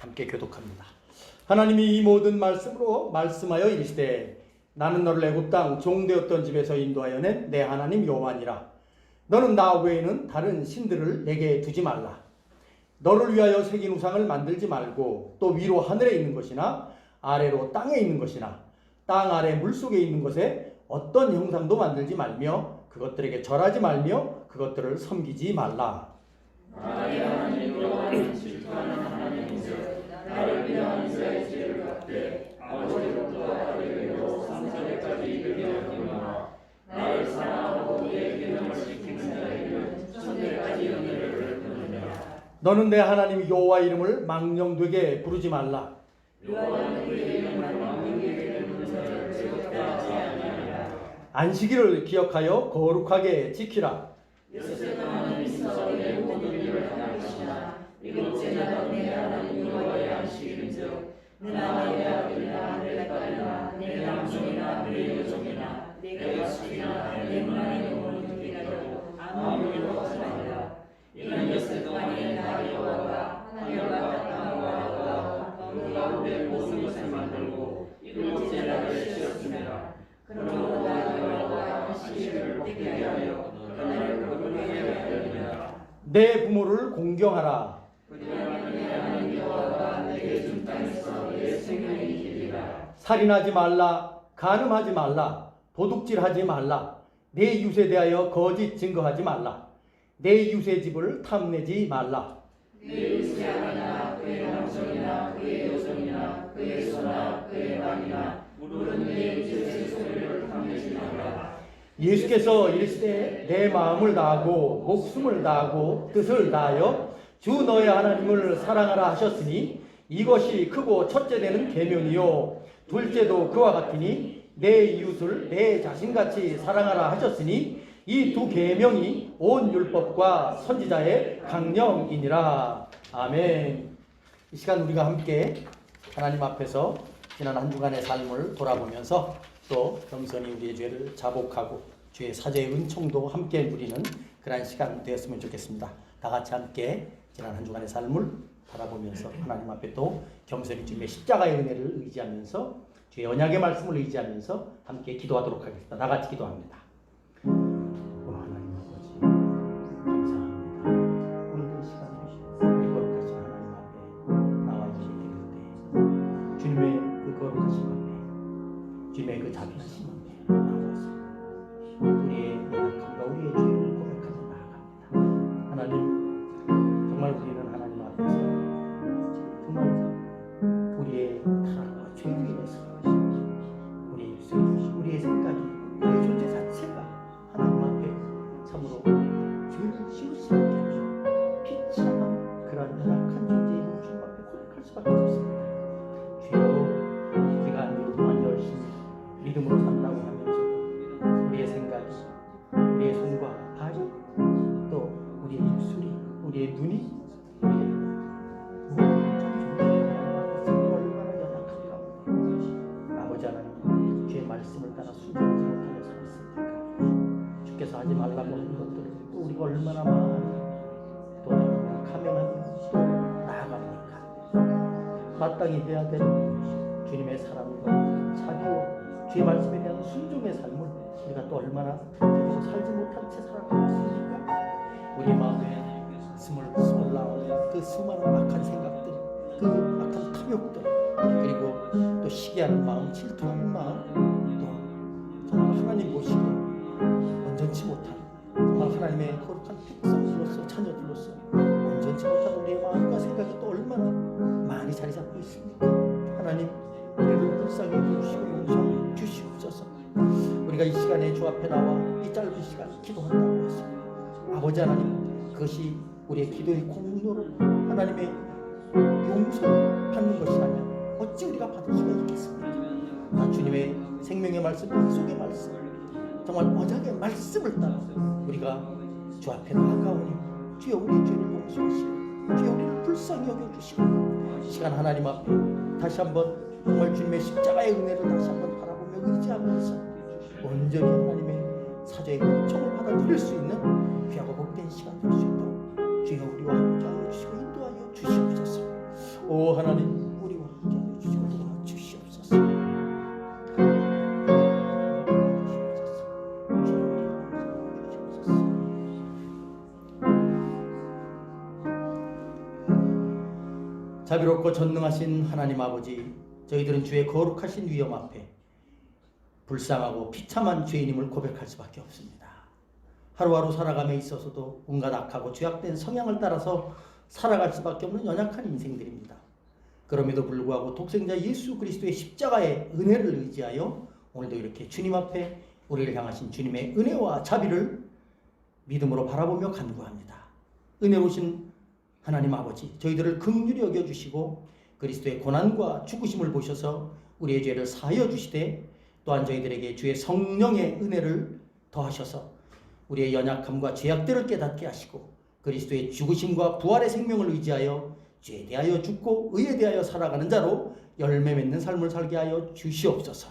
함께 교독합니다. 하나님이 이 모든 말씀으로 말씀하여 이르시되 나는 너를 애굽 땅 종되었던 집에서 인도하여 낸 내 하나님 여호와니라. 너는 나 외에는 다른 신들을 내게 두지 말라. 너를 위하여 새긴 우상을 만들지 말고 또 위로 하늘에 있는 것이나 아래로 땅에 있는 것이나 땅 아래 물속에 있는 것에 어떤 형상도 만들지 말며 그것들에게 절하지 말며 그것들을 섬기지 말라. 나의 하나님 여호와는 질투하는 하나님이시여 나를 위하는 자의 죄를 갚되 아버지로부터 아들에게로 3세대까지 이르게 하였구나. 나를 사랑하고 내 계명을 지키는 자에게는 천대까지 은혜를 베푸느니라. 너는 내 하나님 여호와 이름을 망령되게 부르지 말라. 여호와는 그의 이름을 망령되게 부르는 자를 즐겁다 하지 아니하리라. 안식일을 기억하여 거룩하게 지키라. 엿새 동안은 있어 내 모든 일을 행하시나 일곱째 날은 내 하나님 여호와의 안식일인즉 너나 내 아들이나 내 딸이나 내 남종이나 내 여종이나 내 가축이나 내 문안에 오는 길이라도 아무 일도 하지 말라. 이는 엿새 동안에 나 여호와가 하늘과 땅과 바다와 그 가운데 모든 것을 만들고 일곱째 날을 쉬었습니다. 그러므로 나 여호와가 안식일을 떼게 하여 그날을 거룩하게 하였느니라. 내 부모를 공경하라. 그러면 내 하나님 여호와가 내게 준 땅에서 내 생명이 이르리라. 살인하지 말라. 간음하지 말라. 도둑질하지 말라. 내 이웃에 대하여 거짓 증거하지 말라. 내 이웃의 집을 탐내지 말라. 내 이웃의 아내나 그의 남종이나 그의 여종이나 그의 소나 그의 남이나 물은 내 이웃의 소유를 탐내지 말라. 예수께서 이르시되 내 마음을 다하고 목숨을 다하고 뜻을 다하여 주 너의 하나님을 사랑하라 하셨으니 이것이 크고 첫째 되는 계명이요 둘째도 그와 같으니 내 이웃을 내 자신같이 사랑하라 하셨으니 이 두 계명이 온 율법과 선지자의 강령이니라. 아멘. 이 시간 우리가 함께 하나님 앞에서 지난 한 주간의 삶을 돌아보면서 또 겸손히 우리의 죄를 자복하고 주의 사죄의 은총도 함께 누리는 그런 시간 되었으면 좋겠습니다. 다 같이 함께 지난 한 주간의 삶을 바라보면서 하나님 앞에 또 겸손히 주님의 십자가의 은혜를 의지하면서 주의 언약의 말씀을 의지하면서 함께 기도하도록 하겠습니다. 다 같이 기도합니다. 하나님 아버지 감사합니다. 오늘도 시간 주시고 우리 거룩하신 하나님 앞에 나와 있는 때 주님의 그 거룩하신 앞에 주님의 그 자비하신 앞에 나와서 우리의 연약함과 우리의 죄를 고백하며 나아갑니다. 하나님 정말 우리는 하나님 앞에서 정말 우리의 타락과 죄로 인해서 우리의 입술이 우리의 생각이 우리의 존재 자체가 하나님 앞에 참으로 죄를 지을 수밖에 없고 비참한 그런 연약한 존재인 주님 앞에 고백할 수밖에 없습니다. 주여 우리가 이 동안 열심히 믿음으로 산다고 하면서도 우리의 생각이 우리의 손과 발이 또 우리의 입술이 우리의 눈이 우리의 모든 존재가 얼마나 연약한 가운데 아버지 하나님 주의 말씀을 따라 순종하지 못하며 살았습니까? 주께서 하지 말라고 하는 것들을 또 우리가 얼마나 많이 도전하며 감행하며 또 나아갑니까? 마땅히 해야 될 주님의 사랑과 자비와 주의 말씀에 대한 순종의 삶을 우리가 또 얼마나 제대로 살지 못한 채 살아가고 있습니까? 우리 마음에 스물 나오는 그 수많은 악한 생각들, 그 악한 탐욕들, 그리고 또 시기하는 마음, 질투하는 마음, 또 정말 하나님 모시고 온전치 못한 정말 하나님의 거룩한 백성으로서 자녀들로서 온전치 못한 우리의 마음과 생각이 또 얼마나 많이 자리 잡고 있습니까? 하나님 우리를 불쌍히 여기시고 용서해 주시옵소서. 우리가 이 시간에 주 앞에 나와 이 짧은 시간 기도한다고 해서 아버지 하나님 그것이 우리의 기도의 공로를 하나님의 용서를 받는 것이라면 어찌 우리가 받을 수가 있겠습니까? 주님의 생명의 말씀, 약속의 말씀, 정말 언약의 말씀을 따라 우리가 주 앞에 나아가오니 주여 우리의 죄를 용서하시고 주여 우리를 불쌍히 여겨주시고 시간 하나님 앞에 다시 한번 정말 주님의 십자가의 은혜를 다시 한번 바라보며 의지하면서 온전히 하나님의 사죄의 은총을 받아 누릴 수 있는 귀하고 복된 시간 될 수 있도록 주여 우리와 함께하여 주시고 인도하여 주시옵소서. 오 하나님 우리와 함께하여 주시고 도와주시옵소서. 자비롭고 전능하신 하나님 아버지, 저희들은 주의 거룩하신 위엄 앞에 불쌍하고 비참한 죄인임을 고백할 수밖에 없습니다. 하루하루 살아감에 있어서도 온갖 악하고 죄악된 성향을 따라서 살아갈 수밖에 없는 연약한 인생들입니다. 그럼에도 불구하고 독생자 예수 그리스도의 십자가의 은혜를 의지하여 오늘도 이렇게 주님 앞에 우리를 향하신 주님의 은혜와 자비를 믿음으로 바라보며 간구합니다. 은혜로우신 하나님 아버지, 저희들을 긍휼히 여겨주시고 그리스도의 고난과 죽으심을 보셔서 우리의 죄를 사하여 주시되 또한 저희들에게 주의 성령의 은혜를 더하셔서 우리의 연약함과 죄악들을 깨닫게 하시고 그리스도의 죽으심과 부활의 생명을 의지하여 죄에 대하여 죽고 의에 대하여 살아가는 자로 열매 맺는 삶을 살게 하여 주시옵소서.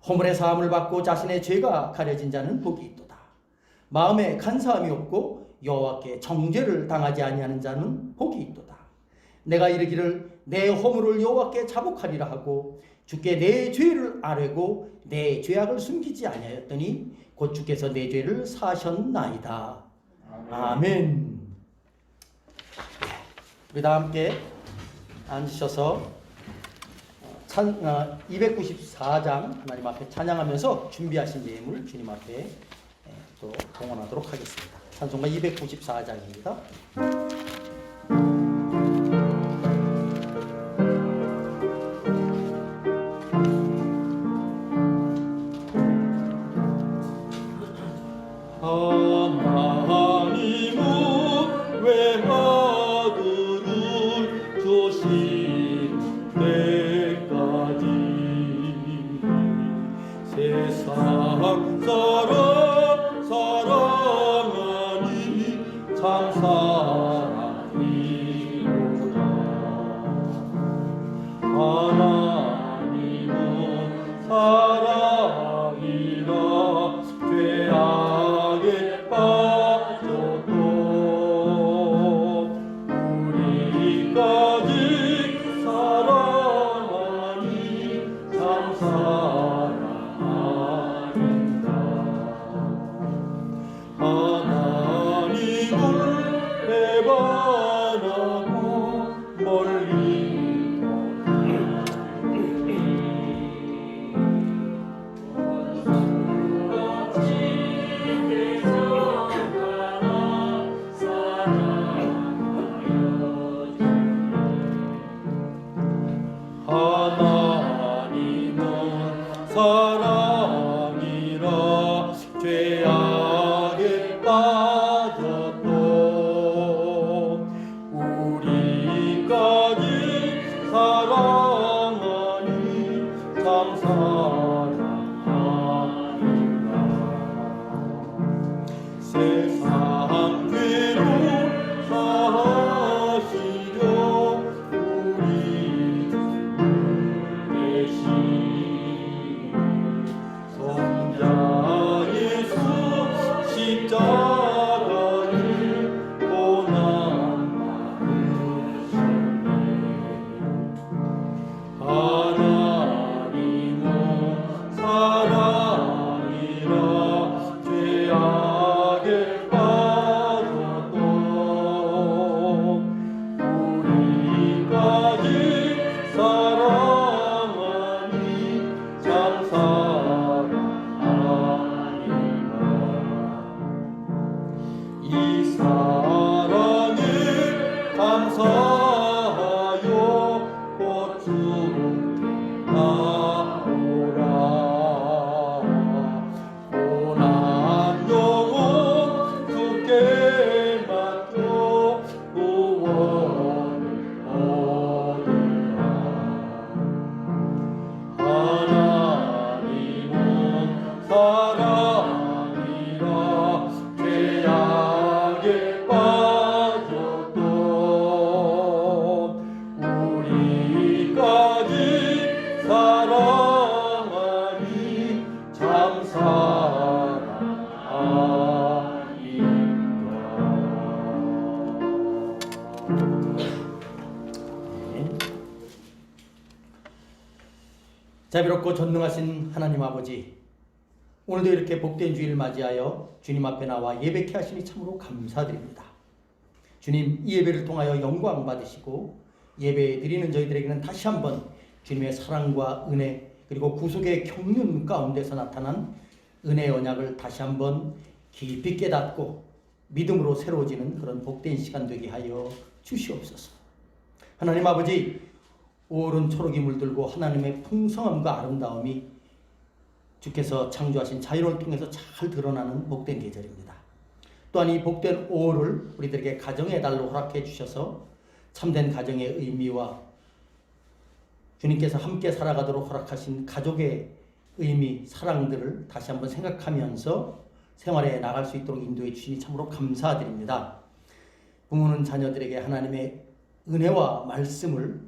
허물의 사함을 받고 자신의 죄가 가려진 자는 복이 있도다. 마음에 간사함이 없고 여호와께 정죄를 당하지 아니하는 자는 복이 있도다. 내가 이르기를 내 허물을 여호와께 자복하리라 하고 주께 내 죄를 아뢰고 내 죄악을 숨기지 아니하였더니 곧 주께서 내 죄를 사하셨나이다. 아멘. 우리 다 함께 앉으셔서 294장 하나님 앞에 찬양하면서 준비하신 예물 주님 앞에 또 동원하도록 하겠습니다. 찬송가 294장입니다. 하나님은 외아들을 주신 때까지 세상 사랑하니 참 사랑이로다. 하나님은 사랑이라 죄악에 빠져도 우리까지 자비롭고 전능하신 하나님 아버지, 오늘도 이렇게 복된 주일을 맞이하여 주님 앞에 나와 예배케 하시니 참으로 감사드립니다. 주님, 이 예배를 통하여 영광 받으시고 예배 드리는 저희들에게는 다시 한번 주님의 사랑과 은혜 그리고 구속의 경륜 가운데서 나타난 은혜의 언약을 다시 한번 깊이 깨닫고 믿음으로 새로워지는 그런 복된 시간 되게 하여 주시옵소서. 하나님 아버지, 오른 초록이 물들고 하나님의 풍성함과 아름다움이 주께서 창조하신 자연을 통해서 잘 드러나는 복된 계절입니다. 또한 이 복된 5월을 우리들에게 가정의 달로 허락해 주셔서 참된 가정의 의미와 주님께서 함께 살아가도록 허락하신 가족의 의미, 사랑들을 다시 한번 생각하면서 생활에 나갈 수 있도록 인도해 주시니 참으로 감사드립니다. 부모는 자녀들에게 하나님의 은혜와 말씀을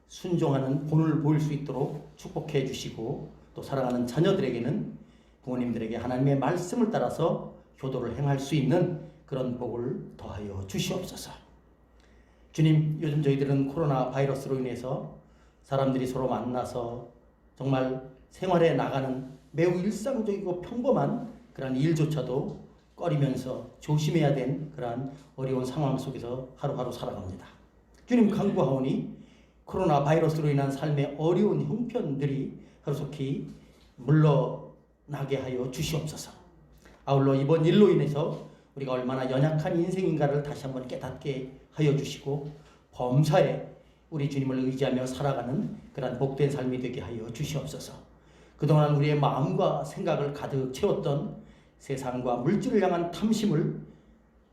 순종하는 본을 보일 수 있도록 축복해 주시고, 또 사랑하는 자녀들에게는 부모님들에게 하나님의 말씀을 따라서 효도를 행할 수 있는 그런 복을 더하여 주시옵소서. 주님, 요즘 저희들은 코로나 바이러스로 인해서 사람들이 서로 만나서 정말 생활에 나가는 매우 일상적이고 평범한 그런 일조차도 꺼리면서 조심해야 된 그러한 어려운 상황 속에서 하루하루 살아갑니다. 주님, 간구하오니 코로나 바이러스로 인한 삶의 어려운 형편들이 하루속히 물러나게 하여 주시옵소서. 아울러 이번 일로 인해서 우리가 얼마나 연약한 인생인가를 다시 한번 깨닫게 하여 주시고, 범사에 우리 주님을 의지하며 살아가는 그런 복된 삶이 되게 하여 주시옵소서. 그동안 우리의 마음과 생각을 가득 채웠던 세상과 물질을 향한 탐심을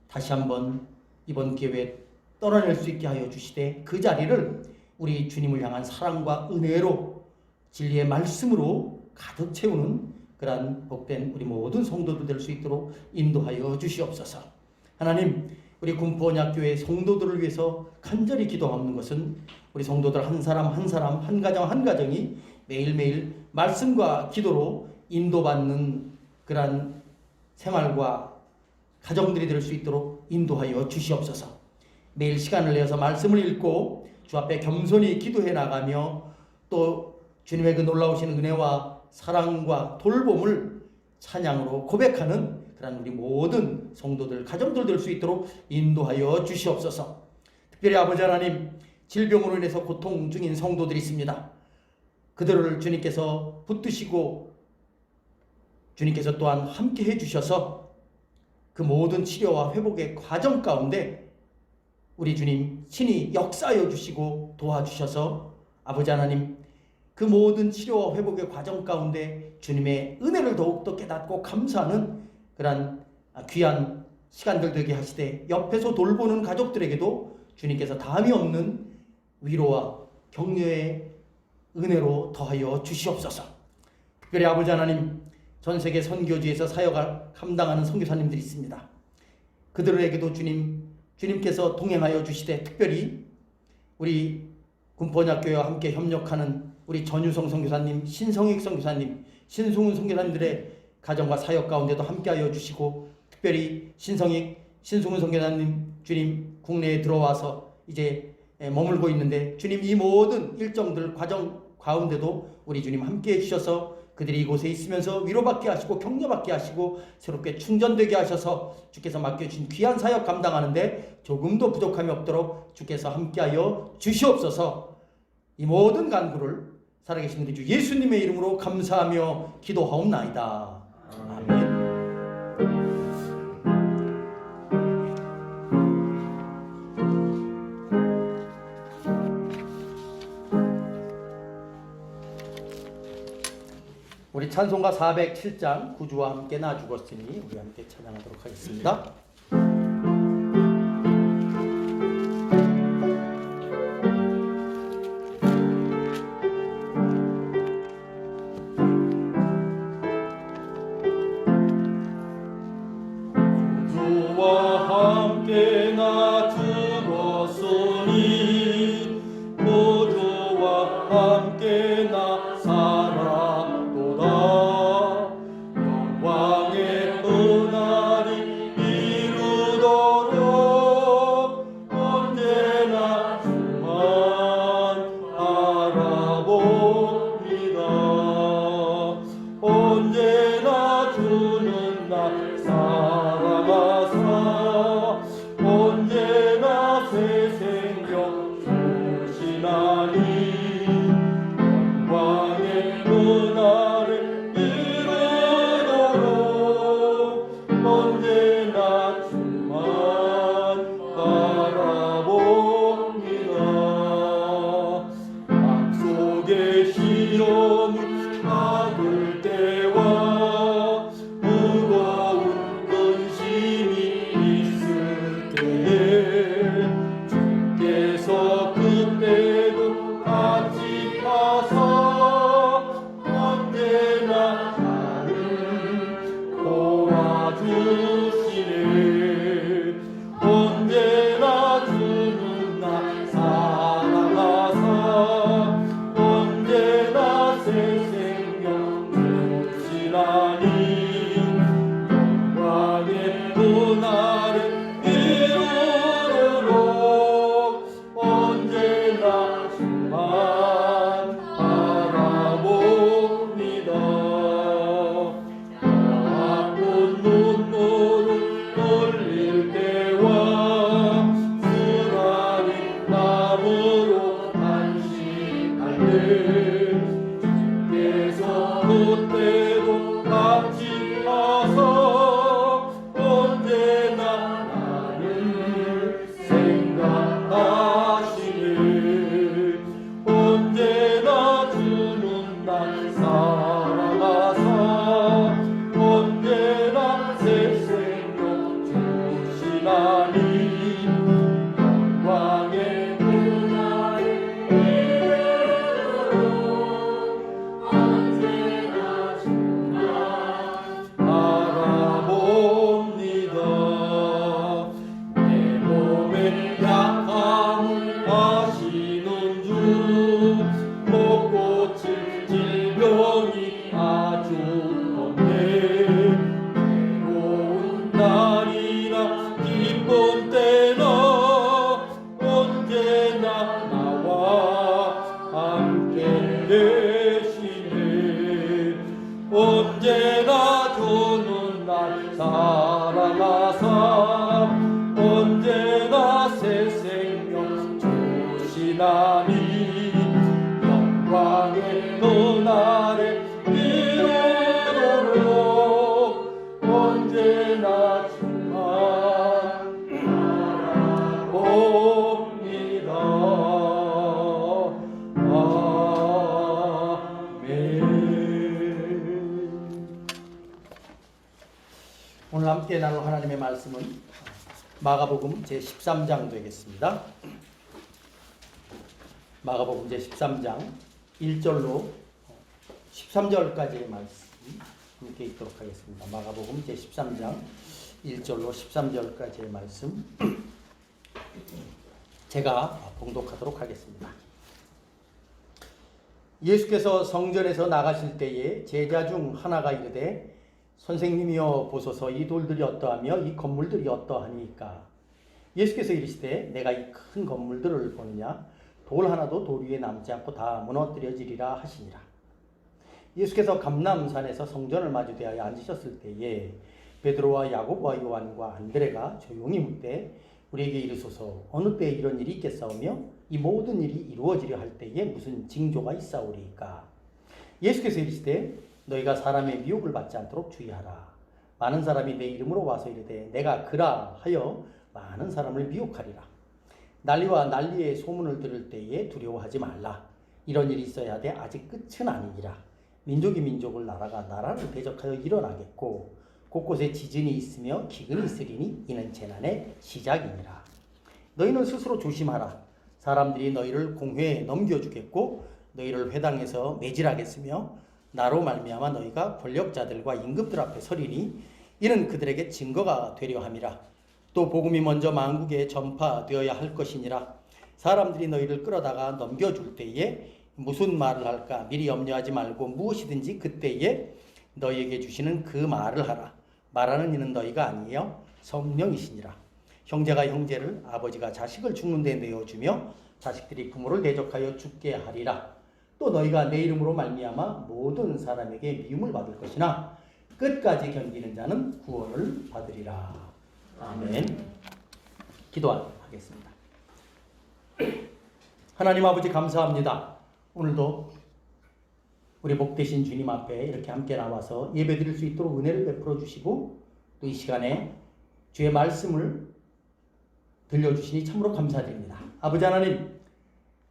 다시 한번 이번 기회에 떨어낼 수 있게 하여 주시되, 그 자리를 우리 주님을 향한 사랑과 은혜로 진리의 말씀으로 가득 채우는 그러한 복된 우리 모든 성도들 될 수 있도록 인도하여 주시옵소서. 하나님, 우리 군포언약교회 성도들을 위해서 간절히 기도하는 것은 우리 성도들 한 사람 한 사람, 한 가정 한 가정이 매일매일 말씀과 기도로 인도받는 그러한 생활과 가정들이 될 수 있도록 인도하여 주시옵소서. 매일 시간을 내어서 말씀을 읽고 주 앞에 겸손히 기도해 나가며, 또 주님의 그 놀라우신 은혜와 사랑과 돌봄을 찬양으로 고백하는 그런 우리 모든 성도들, 가정들 될 수 있도록 인도하여 주시옵소서. 특별히 아버지 하나님, 질병으로 인해서 고통 중인 성도들이 있습니다. 그들을 주님께서 붙드시고 주님께서 또한 함께 해주셔서 그 모든 치료와 회복의 과정 가운데 우리 주님 친히 역사하여 주시고 도와주셔서 아버지 하나님, 그 모든 치료와 회복의 과정 가운데 주님의 은혜를 더욱더 깨닫고 감사하는 그러한 귀한 시간들 되게 하시되, 옆에서 돌보는 가족들에게도 주님께서 다함이 없는 위로와 격려의 은혜로 더하여 주시옵소서. 특별히 아버지 하나님, 전 세계 선교지에서 사역을 감당하는 선교사님들이 있습니다. 그들에게도 주님께서 동행하여 주시되, 특별히 우리 군포언약교회와 함께 협력하는 우리 전유성 선교사님, 신성익 선교사님, 신승훈 선교사님들의 가정과 사역 가운데도 함께하여 주시고, 특별히 신승훈 선교사님 주님 국내에 들어와서 이제 머물고 있는데, 주님 이 모든 일정들 과정 가운데도 우리 주님 함께해 주셔서 그들이 이곳에 있으면서 위로받게 하시고 격려받게 하시고 새롭게 충전되게 하셔서 주께서 맡겨주신 귀한 사역 감당하는데 조금도 부족함이 없도록 주께서 함께하여 주시옵소서. 이 모든 간구를 살아계신 우리 주 예수님의 이름으로 감사하며 기도하옵나이다. 아멘. 우리 찬송가 407장 구주와 함께 나 죽었으니 우리 함께 찬양하도록 하겠습니다. 구주와 함께 나 죽었으니 구주와 함께 나 살았도다. 영광의 은하리 되시네. 언제나 주는 날 사랑하사 언제나 새 생명 주시나니 영광의 그날에 이루도록 언제나 주만 바라봅니다. 오늘 함께 나눌 하나님의 말씀은 마가복음 제13장 되겠습니다. 마가복음 제13장 1절로 13절까지의 말씀 함께 읽도록 하겠습니다. 마가복음 제13장 1절로 13절까지의 말씀 제가 봉독하도록 하겠습니다. 예수께서 성전에서 나가실 때에 제자 중 하나가 이르되 선생님이여 보소서 이 돌들이 어떠하며 이 건물들이 어떠하니까. 예수께서 이르시되 내가 이 큰 건물들을 보느냐 돌 하나도 돌 위에 남지 않고 다 무너뜨려지리라 하시니라. 예수께서 감람산에서 성전을 마주대하여 앉으셨을 때에 베드로와 야고보와 요한과 안드레가 조용히 묻되 우리에게 이르소서 어느 때에 이런 일이 있겠사오며 이 모든 일이 이루어지려 할 때에 무슨 징조가 있사오리이까. 예수께서 이르시되 너희가 사람의 미혹을 받지 않도록 주의하라. 많은 사람이 내 이름으로 와서 이르되 내가 그라 하여 많은 사람을 미혹하리라. 난리와 난리의 소문을 들을 때에 두려워하지 말라. 이런 일이 있어야 하되 아직 끝은 아니니라. 민족이 민족을 나라가 나라를 대적하여 일어나겠고 곳곳에 지진이 있으며 기근이 있으리니 이는 재난의 시작이니라. 너희는 스스로 조심하라. 사람들이 너희를 공회에 넘겨주겠고 너희를 회당에서 매질하겠으며 나로 말미암아 너희가 권력자들과 임금들 앞에 서리니 이는 그들에게 증거가 되려 함이라. 또 복음이 먼저 만국에 전파되어야 할 것이니라. 사람들이 너희를 끌어다가 넘겨줄 때에 무슨 말을 할까 미리 염려하지 말고 무엇이든지 그때에 너희에게 주시는 그 말을 하라. 말하는 이는 너희가 아니요 성령이시니라. 형제가 형제를 아버지가 자식을 죽는 데 내어주며 자식들이 부모를 대적하여 죽게 하리라. 또 너희가 내 이름으로 말미암아 모든 사람에게 미움을 받을 것이나 끝까지 견디는 자는 구원을 받으리라. 아멘. 기도하겠습니다. 하나님 아버지 감사합니다. 오늘도 우리 복되신 주님 앞에 이렇게 함께 나와서 예배드릴 수 있도록 은혜를 베풀어 주시고 또 이 시간에 주의 말씀을 들려주시니 참으로 감사드립니다. 아버지 하나님,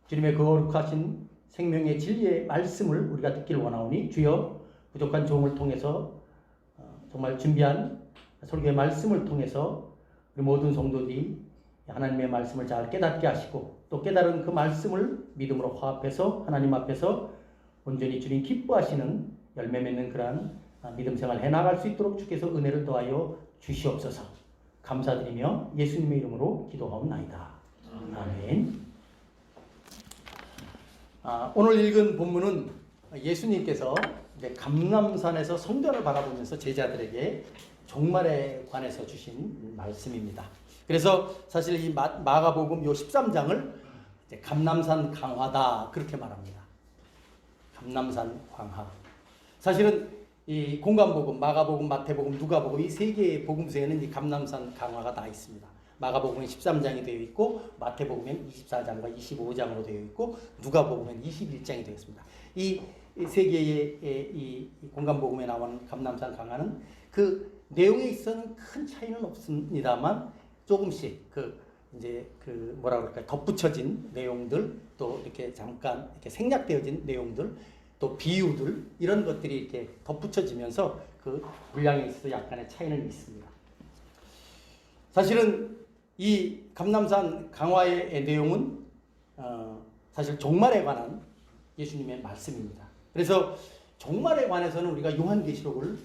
주님의 거룩하신 생명의 진리의 말씀을 우리가 듣길 원하오니 주여 부족한 종을 통해서 정말 준비한 설교의 말씀을 통해서 우리 모든 성도들이 하나님의 말씀을 잘 깨닫게 하시고 또 깨달은 그 말씀을 믿음으로 화합해서 하나님 앞에서 온전히 주님 기뻐하시는 열매 맺는 그러한 믿음 생활 해나갈 수 있도록 주께서 은혜를 더하여 주시옵소서. 감사드리며 예수님의 이름으로 기도하옵나이다. 아멘. 오늘 읽은 본문은 예수님께서 감람산에서 성전을 바라보면서 제자들에게 종말에 관해서 주신 말씀입니다. 그래서 사실 이 마가복음 요 13장을 감람산 강화다 그렇게 말합니다. 감람산 강화. 사실은 이 공관복음, 마가복음, 마태복음, 누가복음 이 세 개의 복음서에는 이 감람산 강화가 다 있습니다. 마가복음은 13장이 되어 있고 마태복음은 24장과 25장으로 되어 있고 누가복음은 21장이 되어 있습니다. 이 세 개의 이 공관복음에 나오는 감람산 강화는 그 내용에 있어서는 큰 차이는 없습니다만 조금씩 뭐라 그럴까요? 덧붙여진 내용들 또 이렇게 잠깐 이렇게 생략되어진 내용들 또 비유들 이런 것들이 이렇게 덧붙여지면서 그 분량에 있어서 약간의 차이는 있습니다. 사실은 이 감람산 강화의 내용은 사실 종말에 관한 예수님의 말씀입니다. 그래서 종말에 관해서는 우리가 요한계시록을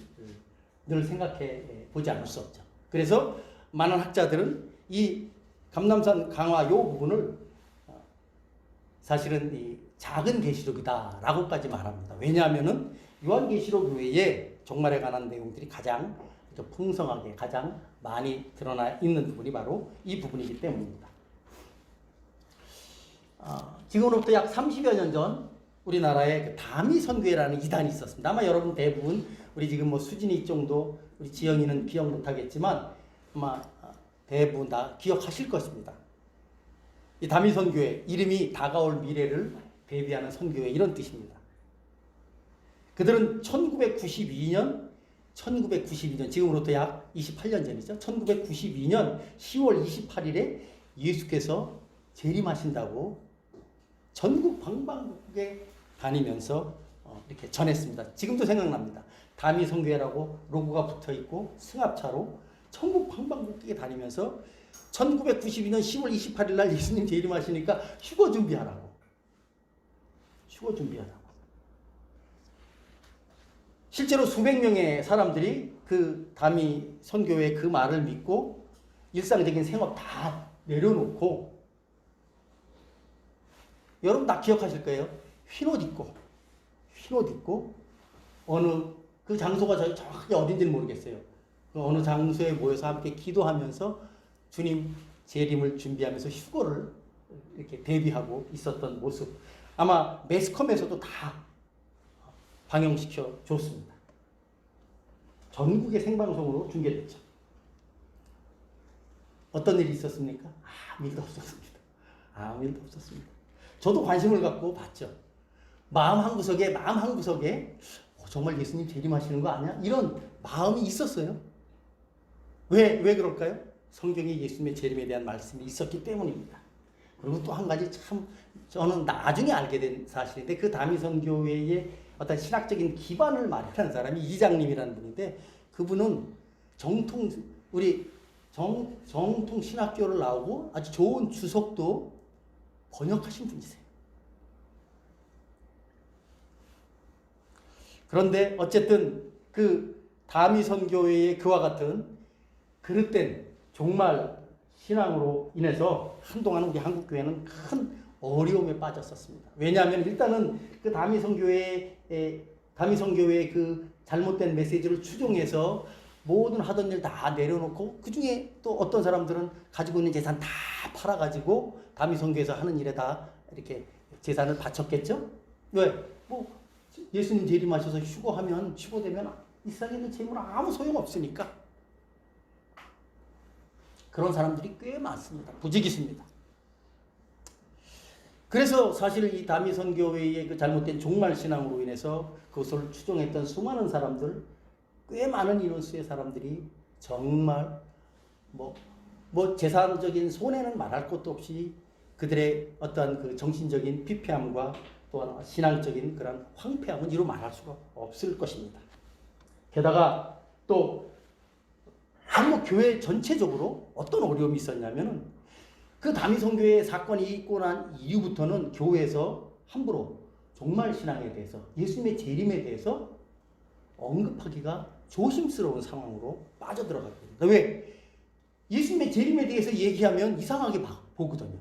늘 생각해 보지 않을 수 없죠. 그래서 많은 학자들은 이 감람산 강화 요 부분을 사실은 이 작은 계시록이다라고까지 말합니다. 왜냐하면은 요한계시록 외에 종말에 관한 내용들이 가장 풍성하게 가장 많이 드러나 있는 부분이 바로 이 부분이기 때문입니다. 지금으로부터 약 30여 년 전 우리나라에 그 다미 선교회라는 이단이 있었습니다. 아마 여러분 대부분 우리 지금 뭐 수진이 정도 우리 지영이는 기억 못하겠지만 아마 대부분 다 기억하실 것입니다. 이 다미 선교회 이름이 다가올 미래를 대비하는 선교회 이런 뜻입니다. 그들은 1992년 지금으로부터 약 28년 전이죠. 1992년 10월 28일에 예수께서 재림하신다고 전국 방방곡곡에 다니면서 이렇게 전했습니다. 지금도 생각납니다. 다미 선교회라고 로고가 붙어 있고 승합차로 전국 방방곡곡에 다니면서 1992년 10월 28일 날 예수님 재림하시니까 휴거 준비하라고. 실제로 수백 명의 사람들이 그 다미 선교회 그 말을 믿고 일상적인 생업 다 내려놓고, 여러분 다 기억하실 거예요. 흰 옷 입고 어느 그 장소가 정확하게 어딘지는 모르겠어요. 그 어느 장소에 모여서 함께 기도하면서 주님 재림을 준비하면서 휴거를 이렇게 대비하고 있었던 모습, 아마 매스컴에서도 다 방영시켜 줬습니다. 전국의 생방송으로 중계됐죠. 어떤 일이 있었습니까? 아무 일도 없었습니다. 저도 관심을 갖고 봤죠. 마음 한구석에 정말 예수님 재림하시는 거 아니야? 이런 마음이 있었어요. 왜 그럴까요? 성경에 예수님의 재림에 대한 말씀이 있었기 때문입니다. 그리고 또 한 가지 참 저는 나중에 알게 된 사실인데, 그 다미 선교회의 어떤 신학적인 기반을 마련한 사람이 이장님이라는 분인데, 그분은 정통 신학교를 나오고 아주 좋은 주석도 번역하신 분이세요. 그런데 어쨌든 그 다미 선교회의 그와 같은 그릇된 종말 신앙으로 인해서 한동안 우리 한국 교회는 큰 어려움에 빠졌었습니다. 왜냐하면 일단은 그 다미 선교회의 그 잘못된 메시지를 추종해서 모든 하던 일 다 내려놓고, 그 중에 또 어떤 사람들은 가지고 있는 재산 다 팔아가지고 다미 선교에서 하는 일에 다 이렇게 재산을 바쳤겠죠? 왜? 뭐 예수님 재림하셔서 휴거되면 이 세상에 있는 재물은 아무 소용 없으니까. 그런 사람들이 꽤 많습니다. 부지기수입니다. 그래서 사실 이 다미 선교회의 그 잘못된 종말 신앙으로 인해서 그것을 추종했던 수많은 사람들, 꽤 많은 인원수의 사람들이 정말 뭐 재산적인 손해는 말할 것도 없이 그들의 어떤 그 정신적인 피폐함과 또한 신앙적인 그런 황폐함은 이루 말할 수가 없을 것입니다. 게다가 또 한국 교회 전체적으로 어떤 어려움이 있었냐면은, 그 다미 선교회 사건이 있고 난 이후부터는 교회에서 함부로 종말 신앙에 대해서, 예수님의 재림에 대해서 언급하기가 조심스러운 상황으로 빠져들어가게 됩니다. 왜? 예수님의 재림에 대해서 얘기하면 이상하게 보거든요.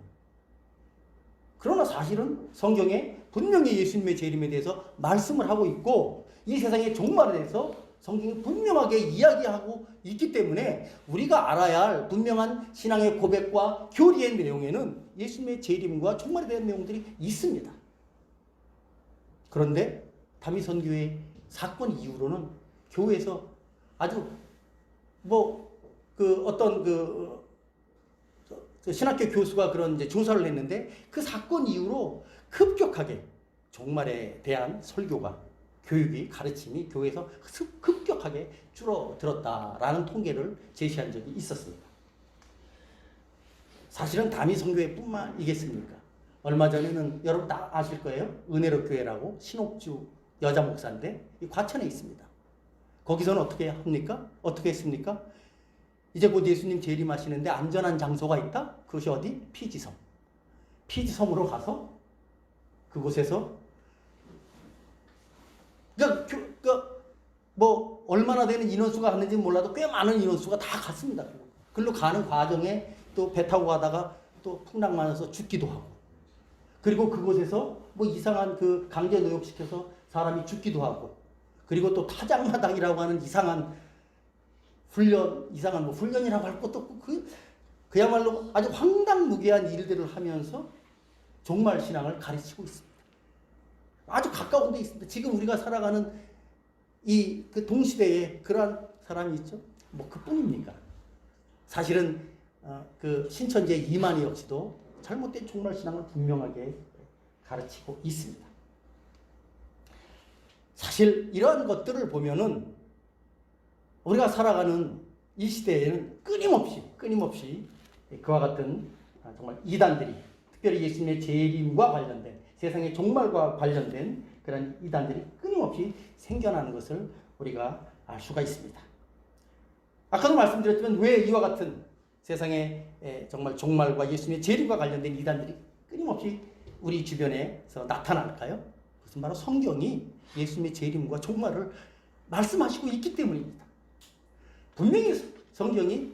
그러나 사실은 성경에 분명히 예수님의 재림에 대해서 말씀을 하고 있고, 이 세상의 종말에 대해서 성경이 분명하게 이야기하고 있기 때문에 우리가 알아야 할 분명한 신앙의 고백과 교리의 내용에는 예수님의 재림과 종말에 대한 내용들이 있습니다. 그런데 다미 선교회 사건 이후로는 교회에서 아주 신학교 교수가 그런 이제 조사를 했는데, 그 사건 이후로 급격하게 종말에 대한 설교가, 교육이, 가르침이 교회에서 급격하게 줄어들었다라는 통계를 제시한 적이 있었습니다. 사실은 다미 선교회뿐만이겠습니까? 얼마 전에는 여러분 다 아실 거예요. 은혜로 교회라고 신옥주 여자 목사인데 이 과천에 있습니다. 거기서는 어떻게 했습니까? 이제 곧 예수님 재림하시는데 안전한 장소가 있다? 그것이 어디? 피지섬으로 가서 그곳에서 얼마나 되는 인원수가 갔는지 몰라도 꽤 많은 인원수가 다 갔습니다. 글로 가는 과정에 또 배 타고 가다가 또 풍랑 맞아서 죽기도 하고, 그리고 그곳에서 이상한 그 강제 노역시켜서 사람이 죽기도 하고, 그리고 또 타작마당이라고 하는 이상한 훈련이라고 할 것도 없고, 그야말로 아주 황당무계한 일들을 하면서 종말 신앙을 가르치고 있습니다. 아주 가까운 데 있습니다. 지금 우리가 살아가는 이 그 동시대에 그러한 사람이 있죠. 뭐 그뿐입니까? 사실은 그 신천지의 이만희 역시도 잘못된 종말신앙을 분명하게 가르치고 있습니다. 사실 이러한 것들을 보면은 우리가 살아가는 이 시대에는 끊임없이 그와 같은 정말 이단들이, 특별히 예수님의 재림과 관련된, 세상의 종말과 관련된 그런 이단들이 끊임없이 생겨나는 것을 우리가 알 수가 있습니다. 아까도 말씀드렸지만 왜 이와 같은 세상의 정말 종말과 예수님의 재림과 관련된 이단들이 끊임없이 우리 주변에서 나타날까요? 그것은 바로 성경이 예수님의 재림과 종말을 말씀하시고 있기 때문입니다. 분명히 성경이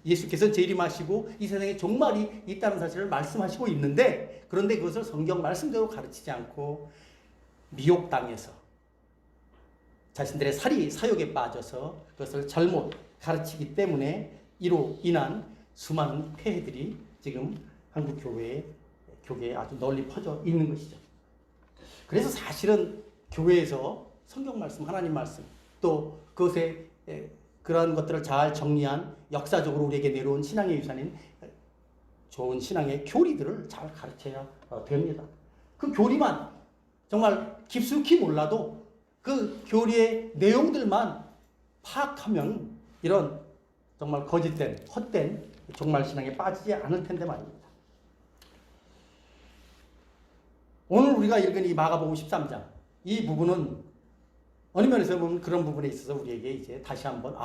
예수께서 재림하시고 이 세상에 종말이 있다는 사실을 말씀하시고 있는데, 그런데 그것을 성경 말씀대로 가르치지 않고 미혹당해서 자신들의 사욕에 빠져서 그것을 잘못 가르치기 때문에 이로 인한 수많은 폐해들이 지금 한국 교회에 아주 널리 퍼져 있는 것이죠. 그래서 사실은 교회에서 성경 말씀, 하나님 말씀, 또 그것에 그런 것들을 잘 정리한 역사적으로 우리에게 내려온 신앙의 유산인 좋은 신앙의 교리들을 잘 가르쳐야 됩니다. 그 교리만 정말 깊숙이 몰라도 그 교리의 내용들만 파악하면 이런 정말 거짓된, 헛된 종말 신앙에 빠지지 않을 텐데 말입니다. 오늘 우리가 읽은 이 마가복음 13장, 이 부분은 어느 면에서 보면 그런 부분에 있어서 우리에게 이제 다시 한번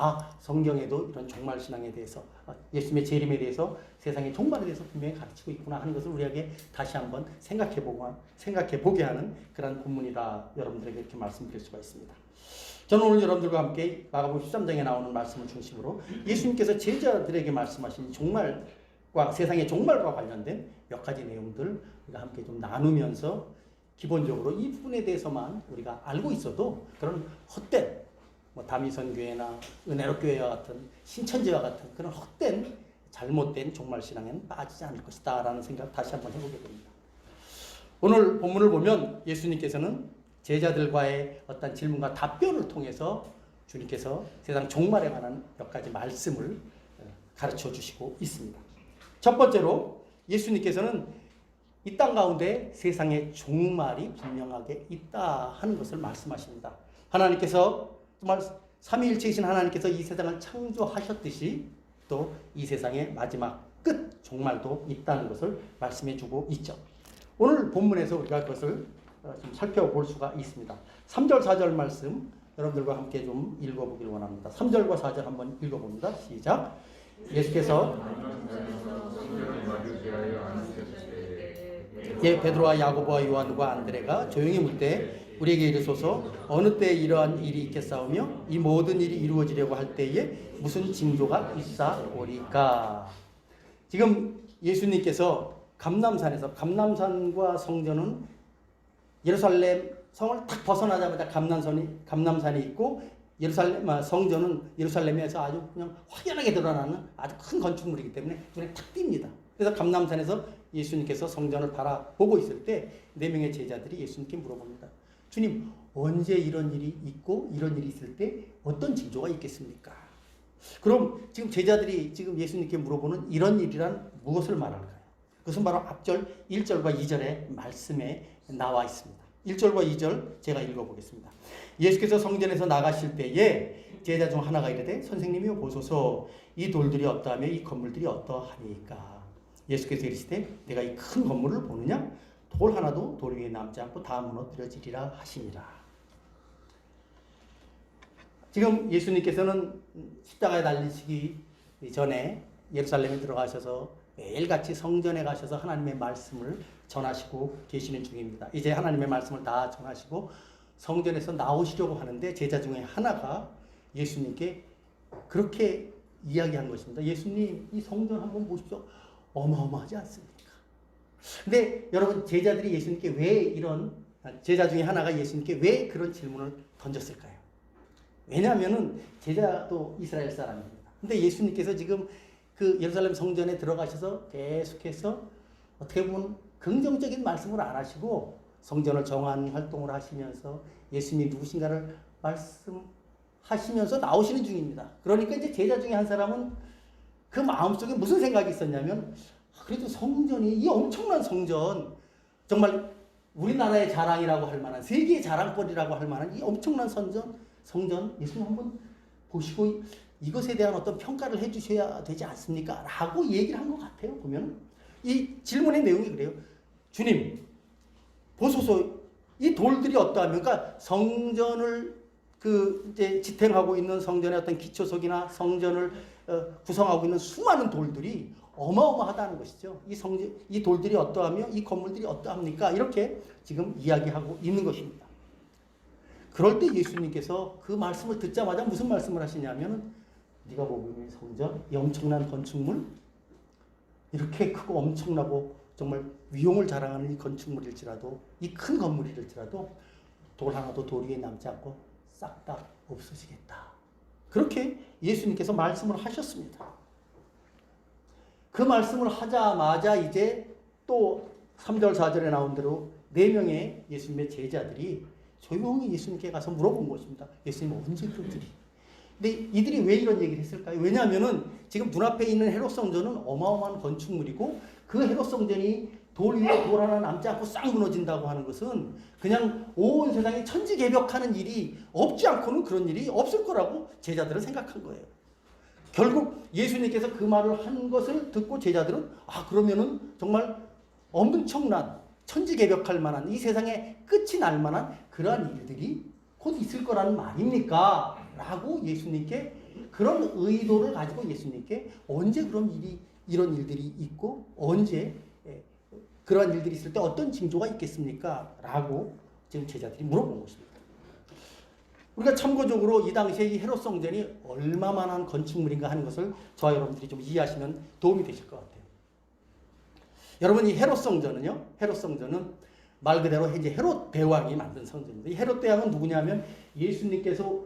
성경에도 이런 종말 신앙에 대해서, 예수님의 재림에 대해서, 세상의 종말에 대해서 분명히 가르치고 있구나 하는 것을 우리에게 다시 한번 생각해보게 하는 그런 본문이다, 여러분들에게 이렇게 말씀드릴 수가 있습니다. 저는 오늘 여러분들과 함께 마가복음 13장에 나오는 말씀을 중심으로 예수님께서 제자들에게 말씀하신 종말과, 세상의 종말과 관련된 몇 가지 내용들 우리가 함께 좀 나누면서, 기본적으로 이 부분에 대해서만 우리가 알고 있어도 그런 헛된 다미선교회나 은혜로교회와 같은, 신천지와 같은 그런 헛된 잘못된 종말신앙에는 빠지지 않을 것이다 라는 생각 다시 한번 해보게 됩니다. 오늘 본문을 보면 예수님께서는 제자들과의 어떤 질문과 답변을 통해서 주님께서 세상 종말에 관한 몇 가지 말씀을 가르쳐 주시고 있습니다. 첫 번째로 예수님께서는 이 땅 가운데 세상의 종말이 분명하게 있다 하는 것을 말씀하십니다. 하나님께서, 정말 삼위일체이신 하나님께서 이 세상을 창조하셨듯이 또 이 세상의 마지막 끝 종말도 있다는 것을 말씀해 주고 있죠. 오늘 본문에서 우리가 그것을 좀 살펴볼 수가 있습니다. 3절 4절 말씀 여러분들과 함께 좀 읽어보기를 원합니다. 3절과 4절 한번 읽어봅니다. 시작. 예수께서 베드로와 야고보와 요한과 안드레가 조용히 묻되 우리에게 이르소서 어느 때에 이러한 일이 있겠사오며 이 모든 일이 이루어지려고 할 때에 무슨 징조가 있사오리까. 지금 예수님께서 감람산에서, 감람산과 성전은 예루살렘 성을 딱 벗어나자마자 감람산이 있고, 예루살렘 성전은 예루살렘에서 아주 그냥 확연하게 드러나는 아주 큰 건축물이기 때문에 눈에 탁 띕니다. 그래서 감람산에서 예수님께서 성전을 바라보고 있을 때 4명의 제자들이 예수님께 물어봅니다. 주님, 언제 이런 일이 있고 이런 일이 있을 때 어떤 징조가 있겠습니까? 그럼 지금 제자들이 지금 예수님께 물어보는 이런 일이란 무엇을 말할까요? 그것은 바로 앞절 1절과 2절의 말씀에 나와 있습니다. 1절과 2절 제가 읽어보겠습니다. 예수께서 성전에서 나가실 때에 제자 중 하나가 이르되 선생님이여 보소서 이 돌들이 어떠하며 이 건물들이 어떠하니까. 예수께서 이르시되 내가 이 큰 건물을 보느냐? 돌 하나도 돌 위에 남지 않고 다 무너뜨려지리라 하시니라. 지금 예수님께서는 십자가에 달리시기 전에 예루살렘에 들어가셔서 매일같이 성전에 가셔서 하나님의 말씀을 전하시고 계시는 중입니다. 이제 하나님의 말씀을 다 전하시고 성전에서 나오시려고 하는데 제자 중에 하나가 예수님께 그렇게 이야기한 것입니다. 예수님, 이 성전 한번 보십시오. 어마어마하지 않습니까? 근데 여러분, 제자들이 예수님께 제자 중에 하나가 예수님께 왜 그런 질문을 던졌을까요? 왜냐하면은 제자도 이스라엘 사람입니다. 근데 예수님께서 지금 그 예루살렘 성전에 들어가셔서 계속해서 어떻게 보면 긍정적인 말씀을 안 하시고 성전을 정한 활동을 하시면서 예수님이 누구신가를 말씀하시면서 나오시는 중입니다. 그러니까 이제 제자 중에 한 사람은 그 마음속에 무슨 생각이 있었냐면, 그래도 성전이, 이 엄청난 성전, 정말 우리나라의 자랑이라고 할 만한, 세계의 자랑거리라고 할 만한 이 엄청난 성전 예수님 한번 보시고 이것에 대한 어떤 평가를 해주셔야 되지 않습니까? 라고 얘기를 한 것 같아요. 보면 이 질문의 내용이 그래요. 주님, 보소서, 이 돌들이 어떠하면, 그러니까 성전을 이제 지탱하고 있는 성전의 어떤 기초석이나 성전을 구성하고 있는 수많은 돌들이 어마어마하다는 것이죠. 이 돌들이 어떠하며 이 건물들이 어떠합니까? 이렇게 지금 이야기하고 있는 것입니다. 그럴 때 예수님께서 그 말씀을 듣자마자 무슨 말씀을 하시냐면, 네가 보고 있는 성전, 이 엄청난 건축물, 이렇게 크고 엄청나고 정말 위용을 자랑하는 이 건축물일지라도, 이 큰 건물일지라도 돌 하나도 돌 위에 남지 않고 싹 다 없어지겠다. 그렇게 예수님께서 말씀을 하셨습니다. 그 말씀을 하자마자 이제 또 3절 4절에 나온 대로 4명의 예수님의 제자들이 조용히 예수님께 가서 물어본 것입니다. 예수님, 언제 그들이? 근데 이들이 왜 이런 얘기를 했을까요? 왜냐하면은 지금 눈앞에 있는 헤롯 성전은 어마어마한 건축물이고, 그 헤롯 성전이 돌 위에 돌 하나 남지 않고 싹 무너진다고 하는 것은 그냥 온 세상에 천지개벽하는 일이 없지 않고는 그런 일이 없을 거라고 제자들은 생각한 거예요. 결국 예수님께서 그 말을 한 것을 듣고 제자들은, 그러면은 정말 엄청난 천지개벽할 만한, 이 세상에 끝이 날 만한 그러한 일들이 곧 있을 거라는 말입니까? 라고 예수님께, 그런 의도를 가지고 예수님께 언제 이런 일들이 있고 언제 그러한 일들이 있을 때 어떤 징조가 있겠습니까? 라고 지금 제자들이 물어본 것입니다. 우리가 참고적으로 이 당시에 이 헤롯 성전이 얼마만한 건축물인가 하는 것을 저와 여러분들이 좀 이해하시면 도움이 되실 것 같아요. 여러분, 이 헤롯 성전은 말 그대로 이제 헤롯 대왕이 만든 성전입니다. 이 헤롯 대왕은 누구냐면, 예수님께서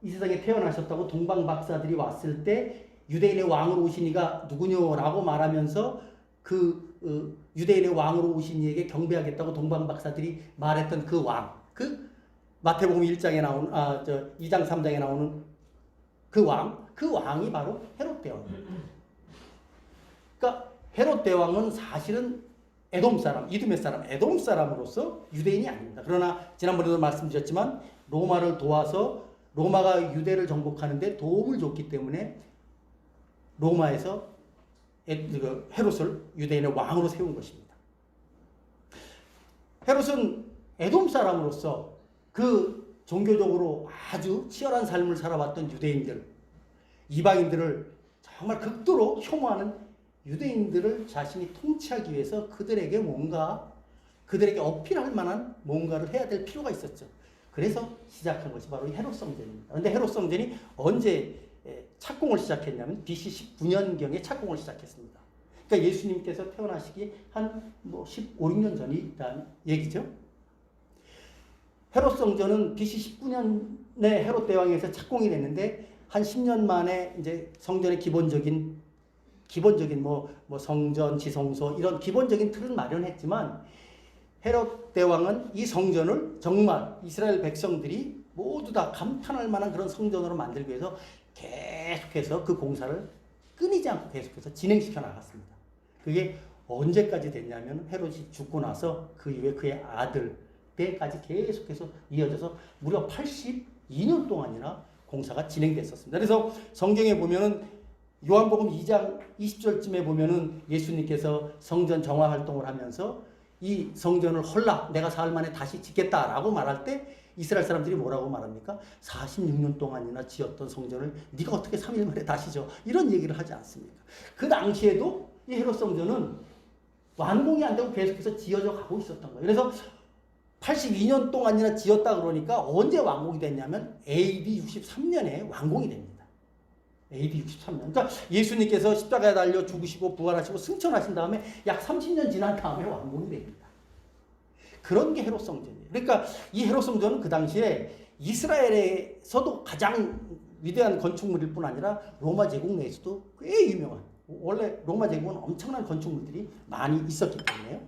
이 세상에 태어나셨다고 동방 박사들이 왔을 때 유대인의 왕으로 오신 이가 누구냐라고 말하면서 유대인의 왕으로 오신 이에게 경배하겠다고 동방 박사들이 말했던 그 왕, 마태복음 1장에 나오는 2장 3장에 나오는 그 왕이 바로 헤롯 대왕입니다. 그러니까 헤롯 대왕은 사실은 에돔 사람, 이두메 사람, 에돔 사람으로서 유대인이 아닙니다. 그러나 지난번에도 말씀드렸지만 로마를 도와서, 로마가 유대를 정복하는데 도움을 줬기 때문에 로마에서 헤롯을 유대인의 왕으로 세운 것입니다. 헤롯은 에돔 사람으로서 그 종교적으로 아주 치열한 삶을 살아왔던 유대인들, 이방인들을 정말 극도로 혐오하는 유대인들을 자신이 통치하기 위해서 그들에게 어필할 만한 뭔가를 해야 될 필요가 있었죠. 그래서 시작한 것이 바로 헤롯 성전입니다. 그런데 헤롯 성전이 언제 착공을 시작했냐면 BC 19년경에 착공을 시작했습니다. 그러니까 예수님께서 태어나시기 한 15, 16년 전이라는 얘기죠. 헤롯 성전은 BC 19년에 헤롯 대왕에서 착공이 됐는데 한 10년 만에 이제 성전의 기본적인 성전, 지성소 이런 기본적인 틀은 마련했지만, 헤롯 대왕은 이 성전을 정말 이스라엘 백성들이 모두 다 감탄할 만한 그런 성전으로 만들기 위해서 계속해서 그 공사를 끊이지 않고 계속해서 진행시켜 나갔습니다. 그게 언제까지 됐냐면 헤롯이 죽고 나서 그 이후에 그의 아들 때까지 계속해서 이어져서 무려 82년 동안이나 공사가 진행됐었습니다. 그래서 성경에 보면은 요한복음 2장 20절쯤에 보면은 예수님께서 성전 정화 활동을 하면서 이 성전을 헐라 내가 사흘 만에 다시 짓겠다라고 말할 때 이스라엘 사람들이 뭐라고 말합니까? 46년 동안이나 지었던 성전을 네가 어떻게 3일 만에 다시 져? 이런 얘기를 하지 않습니까? 그 당시에도 이 헤롯 성전은 완공이 안 되고 계속해서 지어져 가고 있었던 거예요. 그래서 82년 동안이나 지었다 그러니까 언제 완공이 됐냐면 AD 63년에 완공이 됩니다. AD 63년. 그러니까 예수님께서 십자가에 달려 죽으시고 부활하시고 승천하신 다음에 약 30년 지난 다음에 완공이 됩니다. 그런 게 헤롯 성전이에요. 그러니까 이 헤롯 성전은 그 당시에 이스라엘에서도 가장 위대한 건축물일 뿐 아니라 로마 제국 내에서도 꽤 유명한, 원래 로마 제국은 엄청난 건축물들이 많이 있었기 때문에요.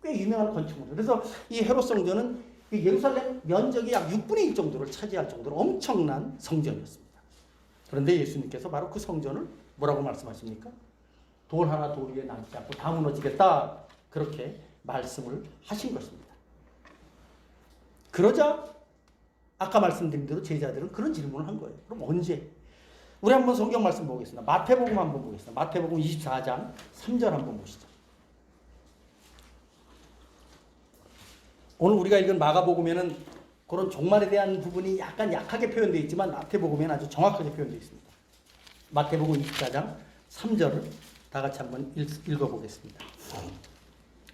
꽤 유명한 건축물이에요. 그래서 이 헤롯 성전은 예루살렘 면적의 약 6분의 1 정도를 차지할 정도로 엄청난 성전이었습니다. 그런데 예수님께서 바로 그 성전을 뭐라고 말씀하십니까? 돌 하나 돌 위에 남지 않고 다 무너지겠다, 그렇게 말씀을 하신 것입니다. 그러자 아까 말씀드린 대로 제자들은 그런 질문을 한 거예요. 그럼 언제? 우리 한번 성경 말씀 보겠습니다. 마태복음 한번 보겠습니다. 마태복음 24장 3절 한번 보시죠. 오늘 우리가 읽은 마가복음에는 그런 종말에 대한 부분이 약간 약하게 표현되어 있지만 마태복음에는 아주 정확하게 표현되어 있습니다. 마태복음 24장 3절을 다 같이 한번 읽어보겠습니다.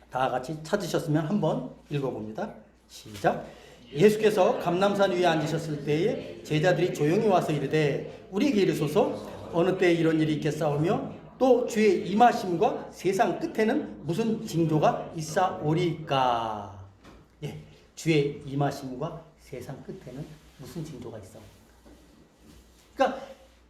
다 같이 찾으셨으면 한번 읽어봅니다. 시작. 예수께서 감람산 위에 앉으셨을 때에 제자들이 조용히 와서 이르되 우리에게 이르소서 어느 때에 이런 일이 있겠사오며 또 주의 임하심과 세상 끝에는 무슨 징조가 있사오리까. 예, 주의 임하심과 세상 끝에는 무슨 징조가 있사오리까. 그러니까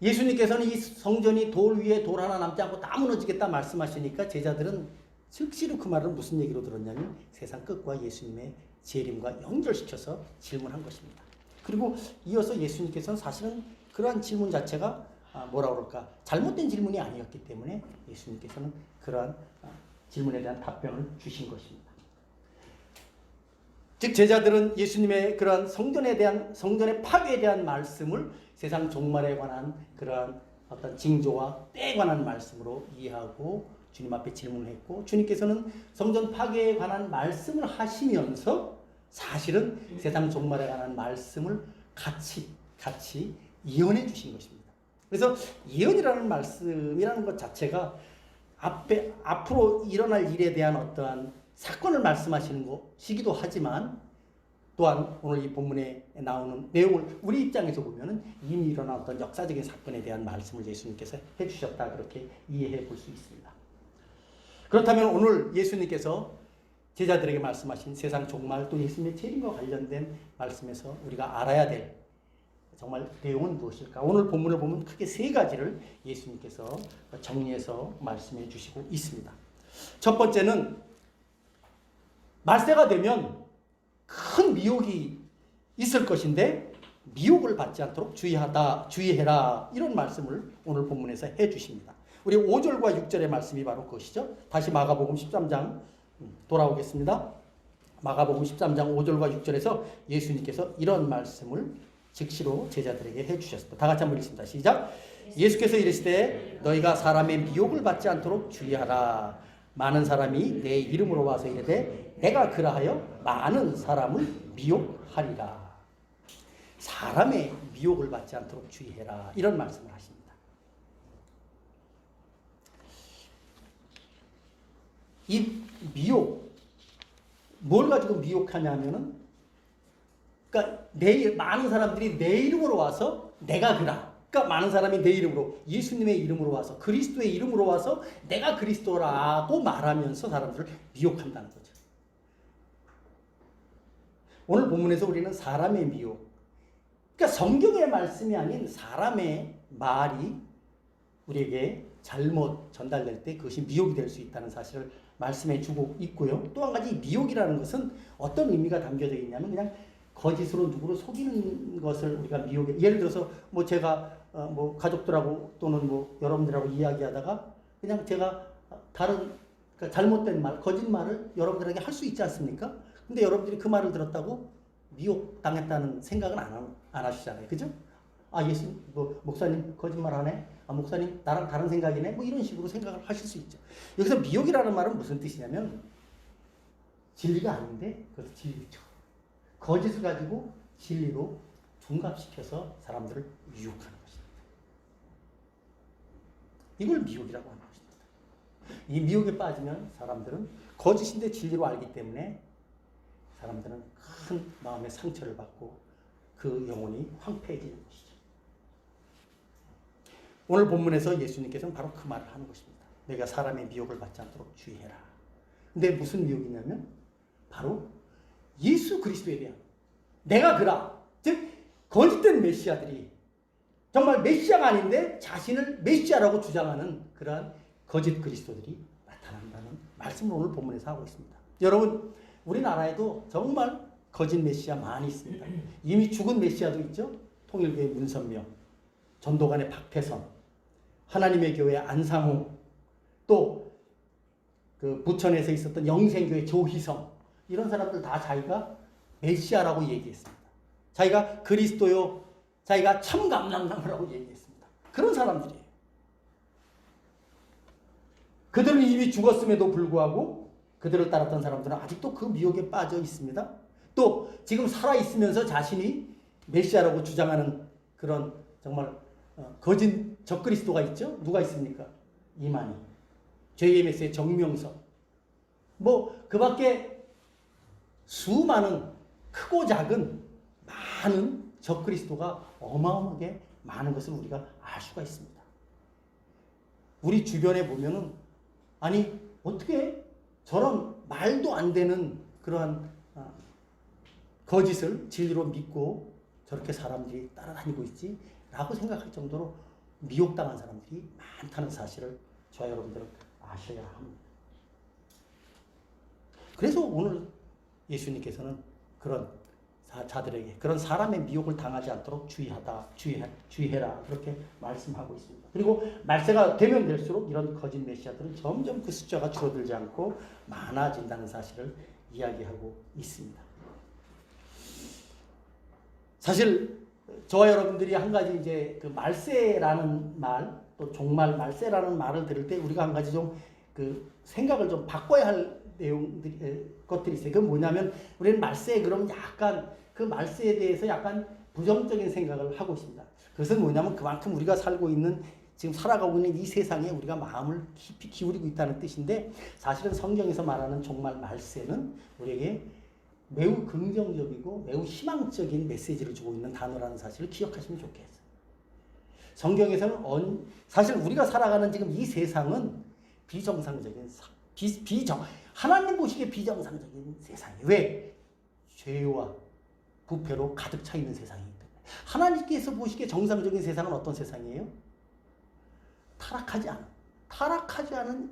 예수님께서는 이 성전이 돌 위에 돌 하나 남지 않고 다 무너지겠다 말씀하시니까 제자들은 즉시로 그 말을 무슨 얘기로 들었냐면 세상 끝과 예수님의 재림과 연결시켜서 질문한 것입니다. 그리고 이어서 예수님께서는 사실은 그러한 질문 자체가 뭐라 그럴까, 잘못된 질문이 아니었기 때문에 예수님께서는 그러한 질문에 대한 답변을 주신 것입니다. 즉 제자들은 예수님의 그러한 성전의 파괴에 대한 말씀을 세상 종말에 관한 그러한 어떤 징조와 때에 관한 말씀으로 이해하고 주님 앞에 질문했고, 주님께서는 성전 파괴에 관한 말씀을 하시면서 사실은 세상 종말에 관한 말씀을 같이 예언해 주신 것입니다. 그래서 예언이라는 말씀이라는 것 자체가 앞으로 일어날 일에 대한 어떠한 사건을 말씀하시는 것이기도 하지만, 또한 오늘 이 본문에 나오는 내용을 우리 입장에서 보면은 이미 일어난 어떤 역사적인 사건에 대한 말씀을 예수님께서 해주셨다, 그렇게 이해해 볼 수 있습니다. 그렇다면 오늘 예수님께서 제자들에게 말씀하신 세상 종말 또 예수님의 재림과 관련된 말씀에서 우리가 알아야 될 정말 내용은 무엇일까? 오늘 본문을 보면 크게 세 가지를 예수님께서 정리해서 말씀해 주시고 있습니다. 첫 번째는 말세가 되면 큰 미혹이 있을 것인데 미혹을 받지 않도록 주의해라, 이런 말씀을 오늘 본문에서 해 주십니다. 우리 5절과 6절의 말씀이 바로 그것이죠. 다시 마가복음 13장 돌아오겠습니다. 마가복음 13장 5절과 6절에서 예수님께서 이런 말씀을 즉시로 제자들에게 해주셨습니다. 다 같이 한번 읽습니다. 시작. 예수께서 이르시되 너희가 사람의 미혹을 받지 않도록 주의하라. 많은 사람이 내 이름으로 와서 이르되 내가 그라하여 많은 사람을 미혹하리라. 사람의 미혹을 받지 않도록 주의해라, 이런 말씀을 하십니다. 이 미혹, 뭘 가지고 미혹하냐면은, 그러니까 많은 사람들이 내 이름으로 와서 내가 그라. 그러니까 많은 사람이 내 이름으로, 예수님의 이름으로 와서, 그리스도의 이름으로 와서 내가 그리스도라고 말하면서 사람들을 미혹한다는 거죠. 오늘 본문에서 우리는 사람의 미혹, 그러니까 성경의 말씀이 아닌 사람의 말이 우리에게 잘못 전달될 때 그것이 미혹이 될 수 있다는 사실을 말씀해 주고 있고요. 또 한 가지, 미혹이라는 것은 어떤 의미가 담겨져 있냐면 그냥 거짓으로 누구를 속이는 것을 우리가 미혹에, 예를 들어서 뭐 제가 뭐 가족들하고 또는 뭐 여러분들하고 이야기하다가 그냥 제가 다른, 그러니까 잘못된 말, 거짓말을 여러분들에게 할 수 있지 않습니까? 근데 여러분들이 그 말을 들었다고 미혹 당했다는 생각은 안 하시잖아요. 그죠? 아, 목사님 거짓말 하네? 아, 목사님 나랑 다른 생각이네? 뭐 이런 식으로 생각을 하실 수 있죠. 여기서 미혹이라는 말은 무슨 뜻이냐면 진리가 아닌데 그것을 진리죠. 거짓을 가지고 진리로 둔갑시켜서 사람들을 유혹하는 것입니다. 이걸 미혹이라고 하는 것입니다. 이 미혹에 빠지면 사람들은 거짓인데 진리로 알기 때문에 사람들은 큰 마음의 상처를 받고 그 영혼이 황폐해지는 것이죠. 오늘 본문에서 예수님께서는 바로 그 말을 하는 것입니다. 내가 사람의 미혹을 받지 않도록 주의해라. 근데 무슨 미혹이냐면 바로 예수 그리스도에 대한, 내가 그라, 즉 거짓된 메시아들이 정말 메시아가 아닌데 자신을 메시아라고 주장하는 그러한 거짓 그리스도들이 나타난다는 말씀을 오늘 본문에서 하고 있습니다. 여러분, 우리나라에도 정말 거짓 메시아 많이 있습니다. 이미 죽은 메시아도 있죠. 통일교회 문선명, 전도관의 박태선, 하나님의 교회 안상홍, 또 그 부천에서 있었던 영생교회 조희성, 이런 사람들 다 자기가 메시아라고 얘기했습니다. 자기가 그리스도요, 자기가 참감람나무라고 얘기했습니다. 그런 사람들이에요. 그들은 이미 죽었음에도 불구하고 그들을 따랐던 사람들은 아직도 그 미혹에 빠져 있습니다. 또 지금 살아있으면서 자신이 메시아라고 주장하는 그런 정말 거짓 적그리스도가 있죠. 누가 있습니까? 이만희, JMS의 정명석, 그 밖에 수많은 크고 작은 많은 적그리스도가 어마어마하게 많은 것을 우리가 알 수가 있습니다. 우리 주변에 보면은 아니 어떻게 저런 말도 안 되는 그러한 거짓을 진리로 믿고 저렇게 사람들이 따라다니고 있지? 라고 생각할 정도로 미혹당한 사람들이 많다는 사실을 저와 여러분들은 아셔야 합니다. 그래서 오늘 예수님께서는 그런 자들에게 그런 사람의 미혹을 당하지 않도록 주의해라 그렇게 말씀하고 있습니다. 그리고 말세가 되면 될수록 이런 거짓 메시아들은 점점 그 숫자가 줄어들지 않고 많아진다는 사실을 이야기하고 있습니다. 사실 저와 여러분들이 한 가지 이제 그 말세라는 말, 또 종말 말세라는 말을 들을 때 우리가 한 가지 좀 그 생각을 좀 바꿔야 할 것들이 있어요. 그건 뭐냐면 우리는 말세 그러면 약간 그 말세에 대해서 약간 부정적인 생각을 하고 있습니다. 그것은 뭐냐면 그만큼 우리가 살고 있는 지금 살아가고 있는 이 세상에 우리가 마음을 깊이 기울이고 있다는 뜻인데, 사실은 성경에서 말하는 종말 말세는 우리에게 매우 긍정적이고 매우 희망적인 메시지를 주고 있는 단어라는 사실을 기억하시면 좋겠어요. 성경에서는 사실 우리가 살아가는 지금 이 세상은 비정상적인 하나님 보시기에 비정상적인 세상이에요. 왜? 죄와 부패로 가득 차 있는 세상이기 때문에. 하나님께서 보시기에 정상적인 세상은 어떤 세상이에요? 타락하지 않은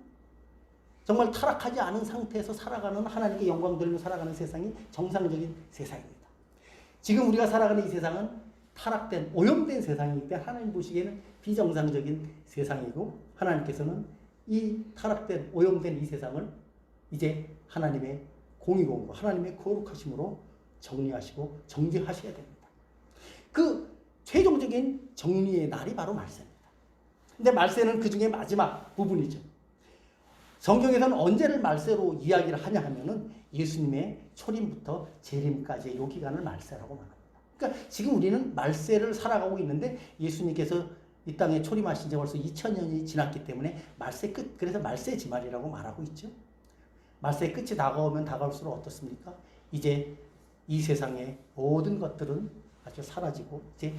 정말 타락하지 않은 상태에서 살아가는, 하나님께 영광 돌리며 살아가는 세상이 정상적인 세상입니다. 지금 우리가 살아가는 이 세상은 타락된, 오염된 세상이기 때문에 하나님 보시기에는 비정상적인 세상이고, 하나님께서는 이 타락된, 오염된 이 세상을 이제 하나님의 공의공으로, 하나님의 거룩하심으로 정리하시고 정죄하셔야 됩니다. 그 최종적인 정리의 날이 바로 말세입니다. 근데 말세는 그 중에 마지막 부분이죠. 성경에서는 언제를 말세로 이야기를 하냐 하면은 예수님의 초림부터 재림까지의 요 기간을 말세라고 말합니다. 그러니까 지금 우리는 말세를 살아가고 있는데, 예수님께서 이 땅에 초림하신 지 벌써 2000년이 지났기 때문에 말세 끝, 그래서 말세 지말이라고 말하고 있죠. 말세 끝이 다가오면 다가올수록 어떻습니까? 이제 이 세상의 모든 것들은 아주 사라지고, 이제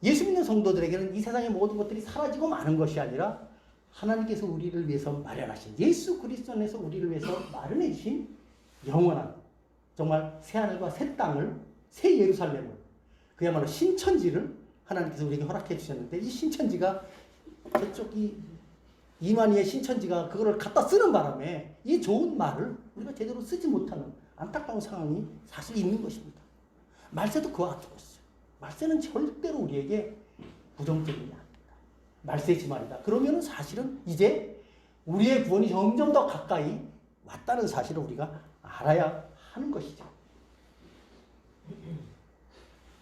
예수 믿는 성도들에게는 이 세상의 모든 것들이 사라지고 마는 것이 아니라 하나님께서 우리를 위해서 마련하신, 예수 그리스도 안에서 우리를 위해서 마련해 주신 영원한 정말 새하늘과 새 땅을, 새 예루살렘을, 그야말로 신천지를 하나님께서 우리에게 허락해 주셨는데, 이 신천지가 저쪽 이만희의 신천지가 그거를 갖다 쓰는 바람에 이 좋은 말을 우리가 제대로 쓰지 못하는 안타까운 상황이 사실 있는 것입니다. 말세도 그와 같은 것이죠. 말세는 절대로 우리에게 부정적인 게 아닙니다. 말세 지말이다. 그러면 사실은 이제 우리의 구원이 점점 더 가까이 왔다는 사실을 우리가 알아야 하는 것이죠.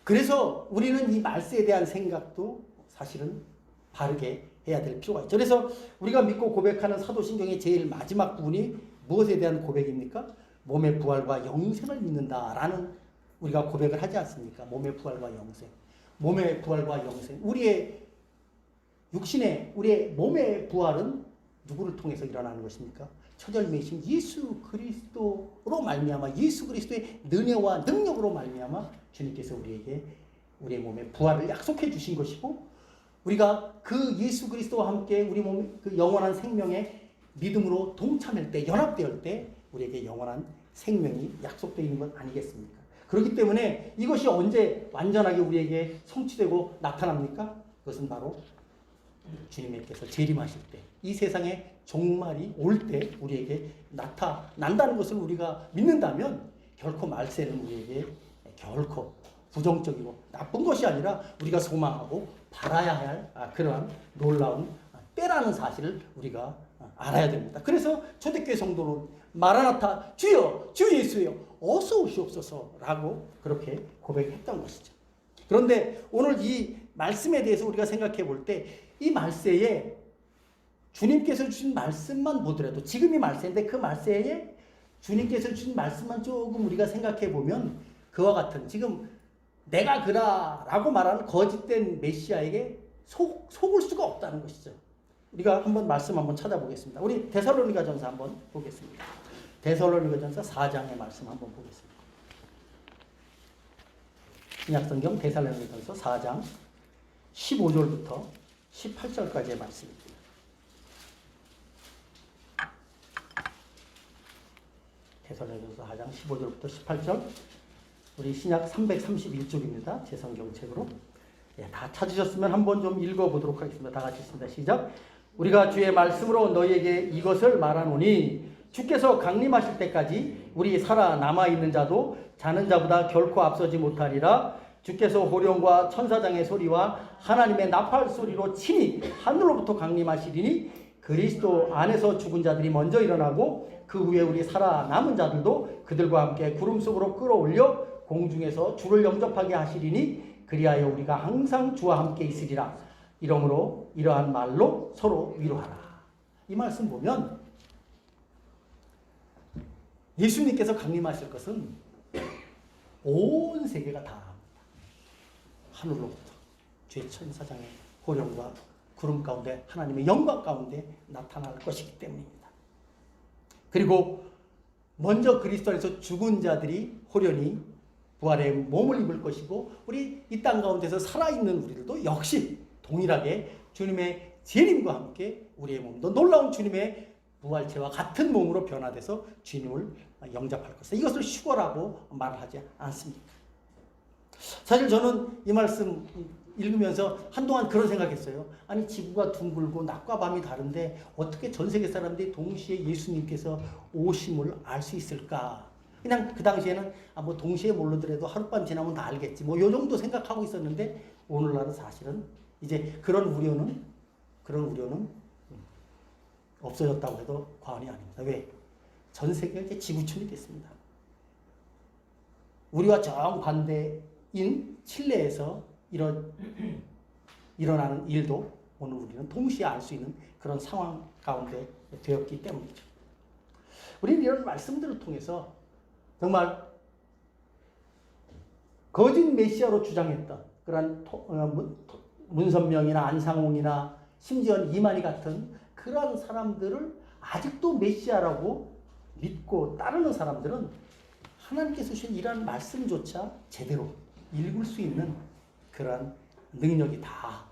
그래서 우리는 이 말세에 대한 생각도 사실은 바르게 해야 될 필요가 있죠. 그래서 우리가 믿고 고백하는 사도신경의 제일 마지막 부분이 무엇에 대한 고백입니까? 몸의 부활과 영생을 믿는다라는 우리가 고백을 하지 않습니까? 몸의 부활과 영생. 몸의 부활과 영생. 우리의 몸의 부활은 누구를 통해서 일어나는 것입니까? 처절매이신 예수 그리스도로 말미암아, 예수 그리스도의 은혜와 능력으로 말미암아 주님께서 우리에게 우리의 몸의 부활을 약속해 주신 것이고, 우리가 그 예수 그리스도와 함께 우리 몸의 그 영원한 생명에 믿음으로 동참할 때, 연합될 때 우리에게 영원한 생명이 약속되어 있는 것 아니겠습니까? 그렇기 때문에 이것이 언제 완전하게 우리에게 성취되고 나타납니까? 그것은 바로 주님께서 재림하실 때, 이 세상에 종말이 올 때 우리에게 나타난다는 것을 우리가 믿는다면 결코 말세는 우리에게 결코 부정적이고 나쁜 것이 아니라 우리가 소망하고 바라야 할 그러한 놀라운 때라는 사실을 우리가 알아야 됩니다. 그래서 초대교회 성도는 마라나타 주여 주 예수여 어서 오시옵소서라고 그렇게 고백했던 것이죠. 그런데 오늘 이 말씀에 대해서 우리가 생각해 볼 때 이 말세에 주님께서 주신 말씀만 보더라도 지금이 말세인데 그 말세에 주님께서 주신 말씀만 조금 우리가 생각해 보면 그와 같은 지금 내가 그라라고 말하는 거짓된 메시아에게 속을 수가 없다는 것이죠. 우리가 한번 말씀 한번 찾아보겠습니다. 우리 데살로니가전서 한번 보겠습니다. 데살로니가전서 4장의 말씀 한번 보겠습니다. 신약성경 데살로니가전서 4장 15절부터 18절까지의 말씀입니다. 데살로니가전서 4장 15절부터 18절 우리 신약 331쪽입니다. 제 성경책으로. 다 찾으셨으면 한번 좀 읽어보도록 하겠습니다. 다 같이 있습니다. 시작. 우리가 주의 말씀으로 너희에게 이것을 말하노니 주께서 강림하실 때까지 우리 살아남아 있는 자도 자는 자보다 결코 앞서지 못하리라. 주께서 호령과 천사장의 소리와 하나님의 나팔 소리로 친히 하늘로부터 강림하시리니 그리스도 안에서 죽은 자들이 먼저 일어나고 그 후에 우리 살아남은 자들도 그들과 함께 구름 속으로 끌어올려 공중에서 주를 영접하게 하시리니 그리하여 우리가 항상 주와 함께 있으리라. 이러므로 이러한 말로 서로 위로하라. 이 말씀 보면 예수님께서 강림하실 것은 온 세계가 다 압니다. 하늘로부터 주의 천사장의 호령과 구름 가운데 하나님의 영광 가운데 나타날 것이기 때문입니다. 그리고 먼저 그리스도 안에서 죽은 자들이 호련히 부활의 몸을 입을 것이고 우리 이 땅 가운데서 살아있는 우리들도 역시 동일하게 주님의 재림과 함께 우리의 몸도 놀라운 주님의 부활체와 같은 몸으로 변화돼서 주님을 영접할 것이다. 이것을 휴거라고 말을 하지 않습니까? 사실 저는 이 말씀 읽으면서 한동안 그런 생각했어요. 아니 지구가 둥글고 낮과 밤이 다른데 어떻게 전 세계 사람들이 동시에 예수님께서 오심을 알 수 있을까? 그냥 그 당시에는 뭐 동시에 모르더라도 하룻밤 지나면 다 알겠지. 뭐 요 정도 생각하고 있었는데 오늘날은 사실은 이제 그런 우려는 없어졌다고 해도 과언이 아닙니다. 왜? 전 세계가 이제 지구촌이 됐습니다. 우리와 정반대인 칠레에서 일어나는 일도 오늘 우리는 동시에 알 수 있는 그런 상황 가운데 되었기 때문이죠. 우리는 이런 말씀들을 통해서 정말 거짓 메시아로 주장했던 그런 문선명이나 안상홍이나 심지어 이만희 같은 그런 사람들을 아직도 메시아라고 믿고 따르는 사람들은 하나님께서 주신 이러한 말씀조차 제대로 읽을 수 있는 그런 능력이 다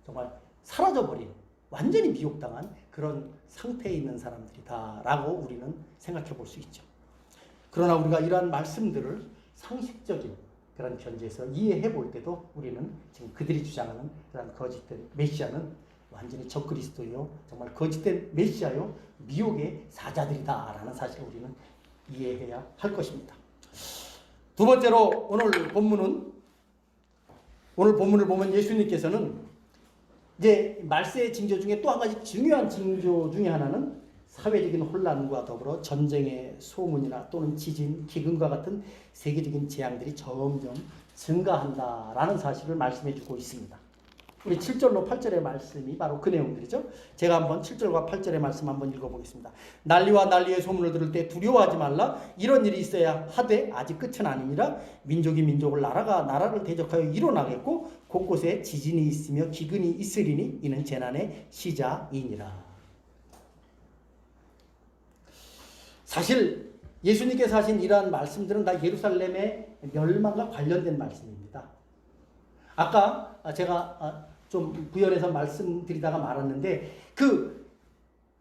정말 사라져버린 완전히 미혹당한 그런 상태에 있는 사람들이다라고 우리는 생각해 볼 수 있죠. 그러나 우리가 이러한 말씀들을 상식적인 그런 견지에서 이해해 볼 때도 우리는 지금 그들이 주장하는 그런 거짓된 메시아는 완전히 적그리스도요, 정말 거짓된 메시아요, 미혹의 사자들이다라는 사실을 우리는 이해해야 할 것입니다. 두 번째로 오늘 본문을 보면 예수님께서는 이제 말세의 징조 중에 또 한 가지 중요한 징조 중에 하나는 사회적인 혼란과 더불어 전쟁의 소문이나 또는 지진, 기근과 같은 세계적인 재앙들이 점점 증가한다라는 사실을 말씀해 주고 있습니다. 우리 7절로 8절의 말씀이 바로 그 내용들이죠. 제가 한번 7절과 8절의 말씀 한번 읽어보겠습니다. 난리와 난리의 소문을 들을 때 두려워하지 말라. 이런 일이 있어야 하되 아직 끝은 아니니라. 민족이 민족을 나라가 나라를 대적하여 일어나겠고 곳곳에 지진이 있으며 기근이 있으리니 이는 재난의 시작이니라. 사실 예수님께서 하신 이러한 말씀들은 다 예루살렘의 멸망과 관련된 말씀입니다. 아까 제가 좀 부연해서 말씀드리다가 말았는데 그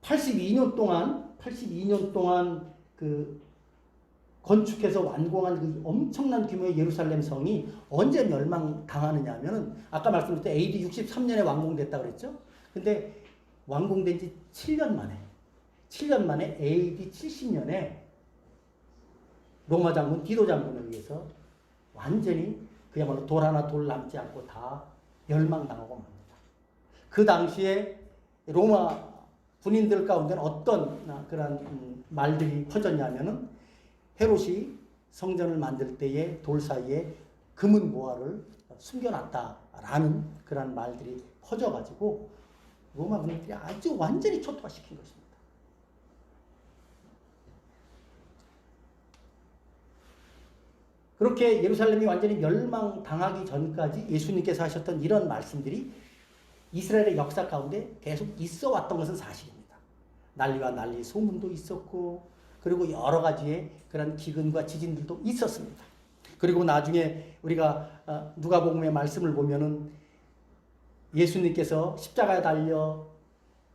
82년 동안 그 건축해서 완공한 그 엄청난 규모의 예루살렘 성이 언제 멸망당하느냐 하면은 아까 말씀드렸던 AD 63년에 완공됐다고 그랬죠. 근데 완공된 지 7년 만에 7년 만에 AD 70년에 로마 장군 디도 장군에 의해서 완전히 그야말로 돌 하나 돌 남지 않고 다 멸망당하고 맙니다. 그 당시에 로마 군인들 가운데는 어떤 그런 말들이 퍼졌냐면은 헤롯이 성전을 만들 때에 돌 사이에 금은 보화를 숨겨놨다라는 그런 말들이 퍼져가지고 로마 군인들이 아주 완전히 초토화시킨 것입니다. 그렇게 예루살렘이 완전히 멸망당하기 전까지 예수님께서 하셨던 이런 말씀들이 이스라엘의 역사 가운데 계속 있어 왔던 것은 사실입니다. 난리와 난리 소문도 있었고, 그리고 여러 가지의 그런 기근과 지진들도 있었습니다. 그리고 나중에 우리가 누가복음의 말씀을 보면은 예수님께서 십자가에 달려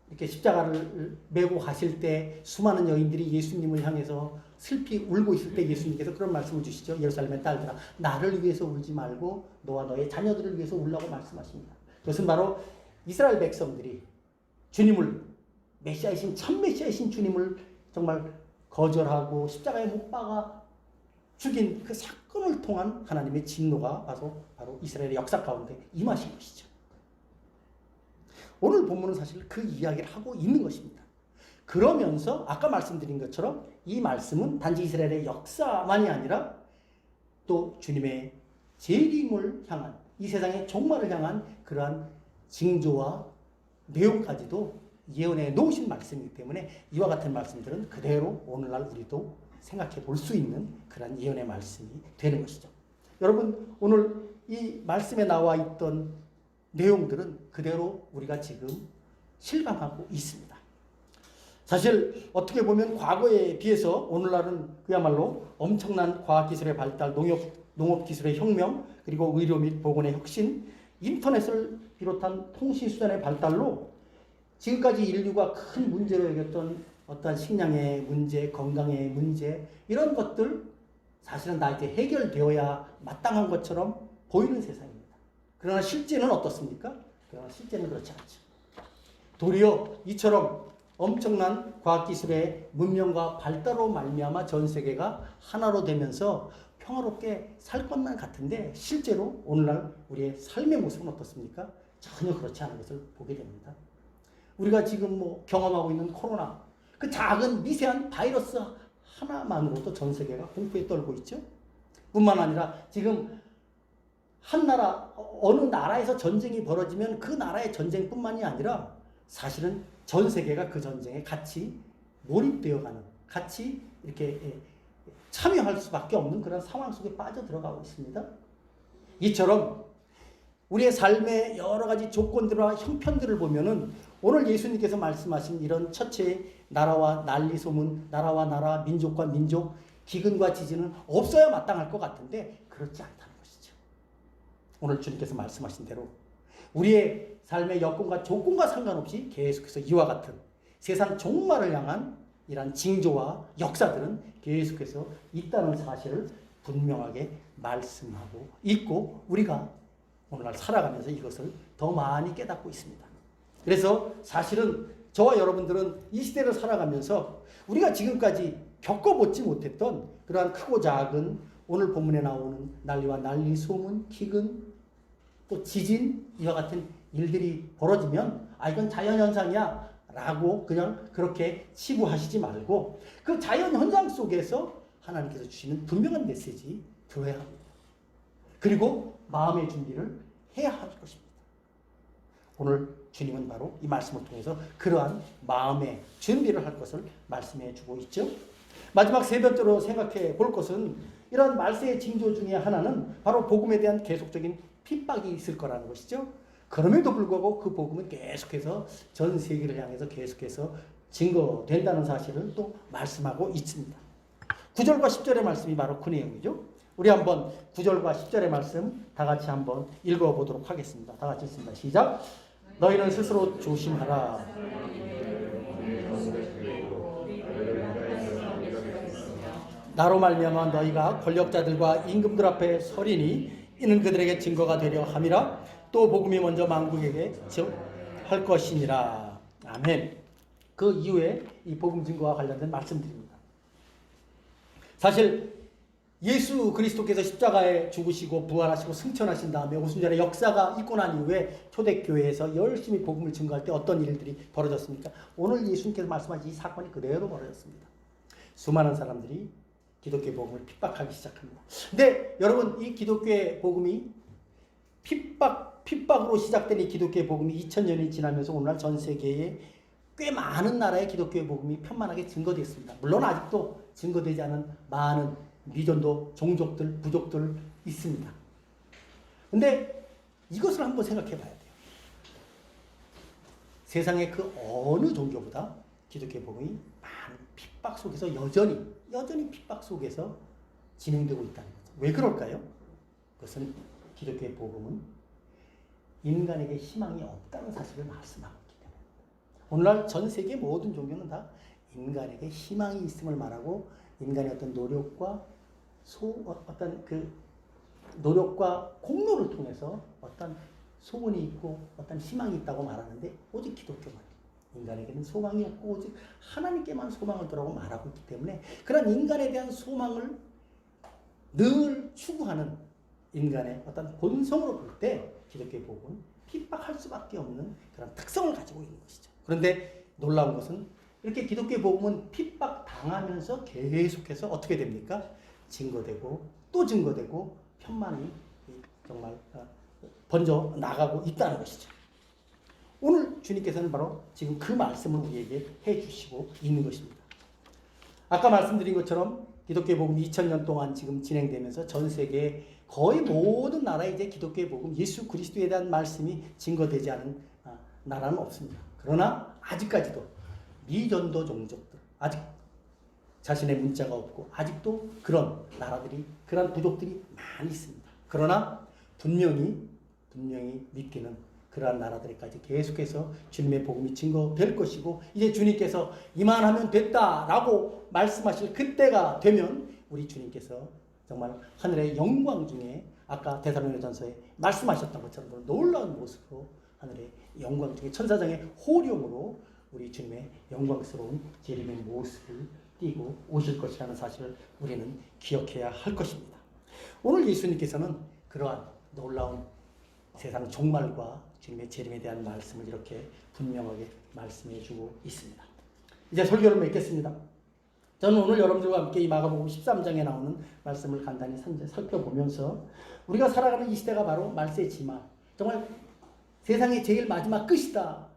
이렇게 십자가를 메고 가실 때 수많은 여인들이 예수님을 향해서 슬피 울고 있을 때 예수님께서 그런 말씀을 주시죠. 예루살렘의 딸들아, 나를 위해서 울지 말고 너와 너의 자녀들을 위해서 울라고 말씀하십니다. 그것은 바로 이스라엘 백성들이 주님을, 메시아이신 참 메시아이신 주님을 정말 거절하고 십자가에 못 박아 죽인 그 사건을 통한 하나님의 진노가 바로 이스라엘의 역사 가운데 임하신 것이죠. 오늘 본문은 사실 그 이야기를 하고 있는 것입니다. 그러면서 아까 말씀드린 것처럼 이 말씀은 단지 이스라엘의 역사만이 아니라 또 주님의 재림을 향한, 이 세상의 종말을 향한 그러한 징조와 내용까지도 예언해 놓으신 말씀이기 때문에 이와 같은 말씀들은 그대로 오늘날 우리도 생각해 볼 수 있는 그런 예언의 말씀이 되는 것이죠. 여러분, 오늘 이 말씀에 나와 있던 내용들은 그대로 우리가 지금 실감하고 있습니다. 사실 어떻게 보면 과거에 비해서 오늘날은 그야말로 엄청난 과학기술의 발달, 농업기술의 혁명, 그리고 의료 및 보건의 혁신, 인터넷을 비롯한 통신수단의 발달로 지금까지 인류가 큰 문제로 여겼던 어떤 식량의 문제, 건강의 문제, 이런 것들 사실은 다 이제 해결되어야 마땅한 것처럼 보이는 세상입니다. 그러나 실제는 어떻습니까? 그러나 실제는 그렇지 않죠. 도리어 이처럼 엄청난 과학기술의 문명과 발달로 말미암아 전 세계가 하나로 되면서 평화롭게 살 것만 같은데 실제로 오늘날 우리의 삶의 모습은 어떻습니까? 전혀 그렇지 않은 것을 보게 됩니다. 우리가 지금 경험하고 있는 코로나, 그 작은 미세한 바이러스 하나만으로도 전 세계가 공포에 떨고 있죠. 뿐만 아니라 지금 한 나라, 어느 나라에서 전쟁이 벌어지면 그 나라의 전쟁뿐만이 아니라 사실은 전 세계가 그 전쟁에 같이 몰입되어가는, 같이 이렇게 참여할 수밖에 없는 그런 상황 속에 빠져 들어가고 있습니다. 이처럼 우리의 삶의 여러 가지 조건들과 형편들을 보면은 오늘 예수님께서 말씀하신 이런 첫째 나라와 난리 소문, 나라와 나라, 민족과 민족, 기근과 지진은 없어야 마땅할 것 같은데 그렇지 않다는 것이죠. 오늘 주님께서 말씀하신 대로 우리의 삶의 여건과 조건과 상관없이 계속해서 이와 같은 세상 종말을 향한 이러한 징조와 역사들은 계속해서 있다는 사실을 분명하게 말씀하고 있고 우리가 오늘날 살아가면서 이것을 더 많이 깨닫고 있습니다. 그래서 사실은 저와 여러분들은 이 시대를 살아가면서 우리가 지금까지 겪어보지 못했던 그러한 크고 작은 오늘 본문에 나오는 난리와 난리, 소문, 기근, 또 지진, 이와 같은 일들이 벌어지면 이건 자연현상이야 라고 그냥 그렇게 치부하시지 말고 그 자연현상 속에서 하나님께서 주시는 분명한 메시지 들어야 합니다. 그리고 마음의 준비를 해야 할 것입니다. 오늘 주님은 바로 이 말씀을 통해서 그러한 마음의 준비를 할 것을 말씀해 주고 있죠. 마지막 세 번째로 생각해 볼 것은 이런 말세의 징조 중에 하나는 바로 복음에 대한 계속적인 핍박이 있을 거라는 것이죠. 그럼에도 불구하고 그 복음은 계속해서 전 세계를 향해서 계속해서 증거된다는 사실을 또 말씀하고 있습니다. 9절과 10절의 말씀이 바로 그 내용이죠. 우리 한번 9절과 10절의 말씀 다 같이 한번 읽어보도록 하겠습니다. 다 같이 읽습니다. 시작. 너희는 스스로 조심하라. 나로 말미암아 너희가 권력자들과 임금들 앞에 서리니 이는 그들에게 증거가 되려 함이라. 또 복음이 먼저 만국에게 할 것이니라. 아멘. 그 이후에 이 복음 증거와 관련된 말씀드립니다. 사실 예수 그리스도께서 십자가에 죽으시고 부활하시고 승천하신 다음에 오순절의 역사가 있고 난 이후에 초대교회에서 열심히 복음을 증거할 때 어떤 일들이 벌어졌습니까? 오늘 예수님께서 말씀하신 이 사건이 그대로 벌어졌습니다. 수많은 사람들이 기독교의 복음을 핍박하기 시작합니다. 근데 여러분, 이 기독교의 복음이 핍박으로 시작된 이 기독교의 복음이 2000년이 지나면서 오늘날 전 세계에 꽤 많은 나라의 기독교의 복음이 편만하게 증거됐습니다. 물론 아직도 증거되지 않은 많은 미전도 종족들, 부족들 있습니다. 근데 이것을 한번 생각해 봐야 돼요. 세상의 그 어느 종교보다 기독교의 복음이 많은 핍박 속에서 여전히 핍박 속에서 진행되고 있다는 거죠. 왜 그럴까요? 그것은 기독교의 복음은 인간에게 희망이 없다는 사실을 말씀하고 있기 때문에. 오늘날 전 세계 모든 종교는 다 인간에게 희망이 있음을 말하고 인간의 어떤 노력과 노력과 공로를 통해서 어떤 소원이 있고 어떤 희망이 있다고 말하는데 오직 기독교만 인간에게는 소망이 없고 오직 하나님께만 소망을 두라고 말하고 있기 때문에 그런 인간에 대한 소망을 늘 추구하는 인간의 어떤 본성으로 볼 때 기독교의 복음은 핍박할 수밖에 없는 그런 특성을 가지고 있는 것이죠. 그런데 놀라운 것은 이렇게 기독교의 복음은 핍박당하면서 계속해서 어떻게 됩니까? 증거되고 또 증거되고 편만이 정말 번져 나가고 있다는 것이죠. 오늘 주님께서는 바로 지금 그 말씀을 우리에게 해주시고 있는 것입니다. 아까 말씀드린 것처럼 기독교의 복음이 2000년 동안 지금 진행되면서 전 세계 거의 모든 나라에 이제 기독교의 복음, 예수 그리스도에 대한 말씀이 증거되지 않은 나라는 없습니다. 그러나 아직까지도 미전도 종족들, 아직 자신의 문자가 없고 아직도 그런 나라들이, 그런 부족들이 많이 있습니다. 그러나 분명히 믿기는 그러한 나라들에까지 계속해서 주님의 복음이 증거될 것이고 이제 주님께서 이만하면 됐다라고 말씀하실 그때가 되면 우리 주님께서 정말 하늘의 영광 중에 아까 데살로니가전서에 말씀하셨던 것처럼 놀라운 모습으로 하늘의 영광 중에 천사장의 호령으로 우리 주님의 영광스러운 재림의 모습을 띄고 오실 것이라는 사실을 우리는 기억해야 할 것입니다. 오늘 예수님께서는 그러한 놀라운 세상 종말과 주님의 재림에 대한 말씀을 이렇게 분명하게 말씀해 주고 있습니다. 이제 설교를 맺겠습니다. 저는 오늘 여러분들과 함께 이 마가복음 13장에 나오는 말씀을 간단히 살펴보면서 우리가 살아가는 이 시대가 바로 말세지만 정말 세상의 제일 마지막 끝이다.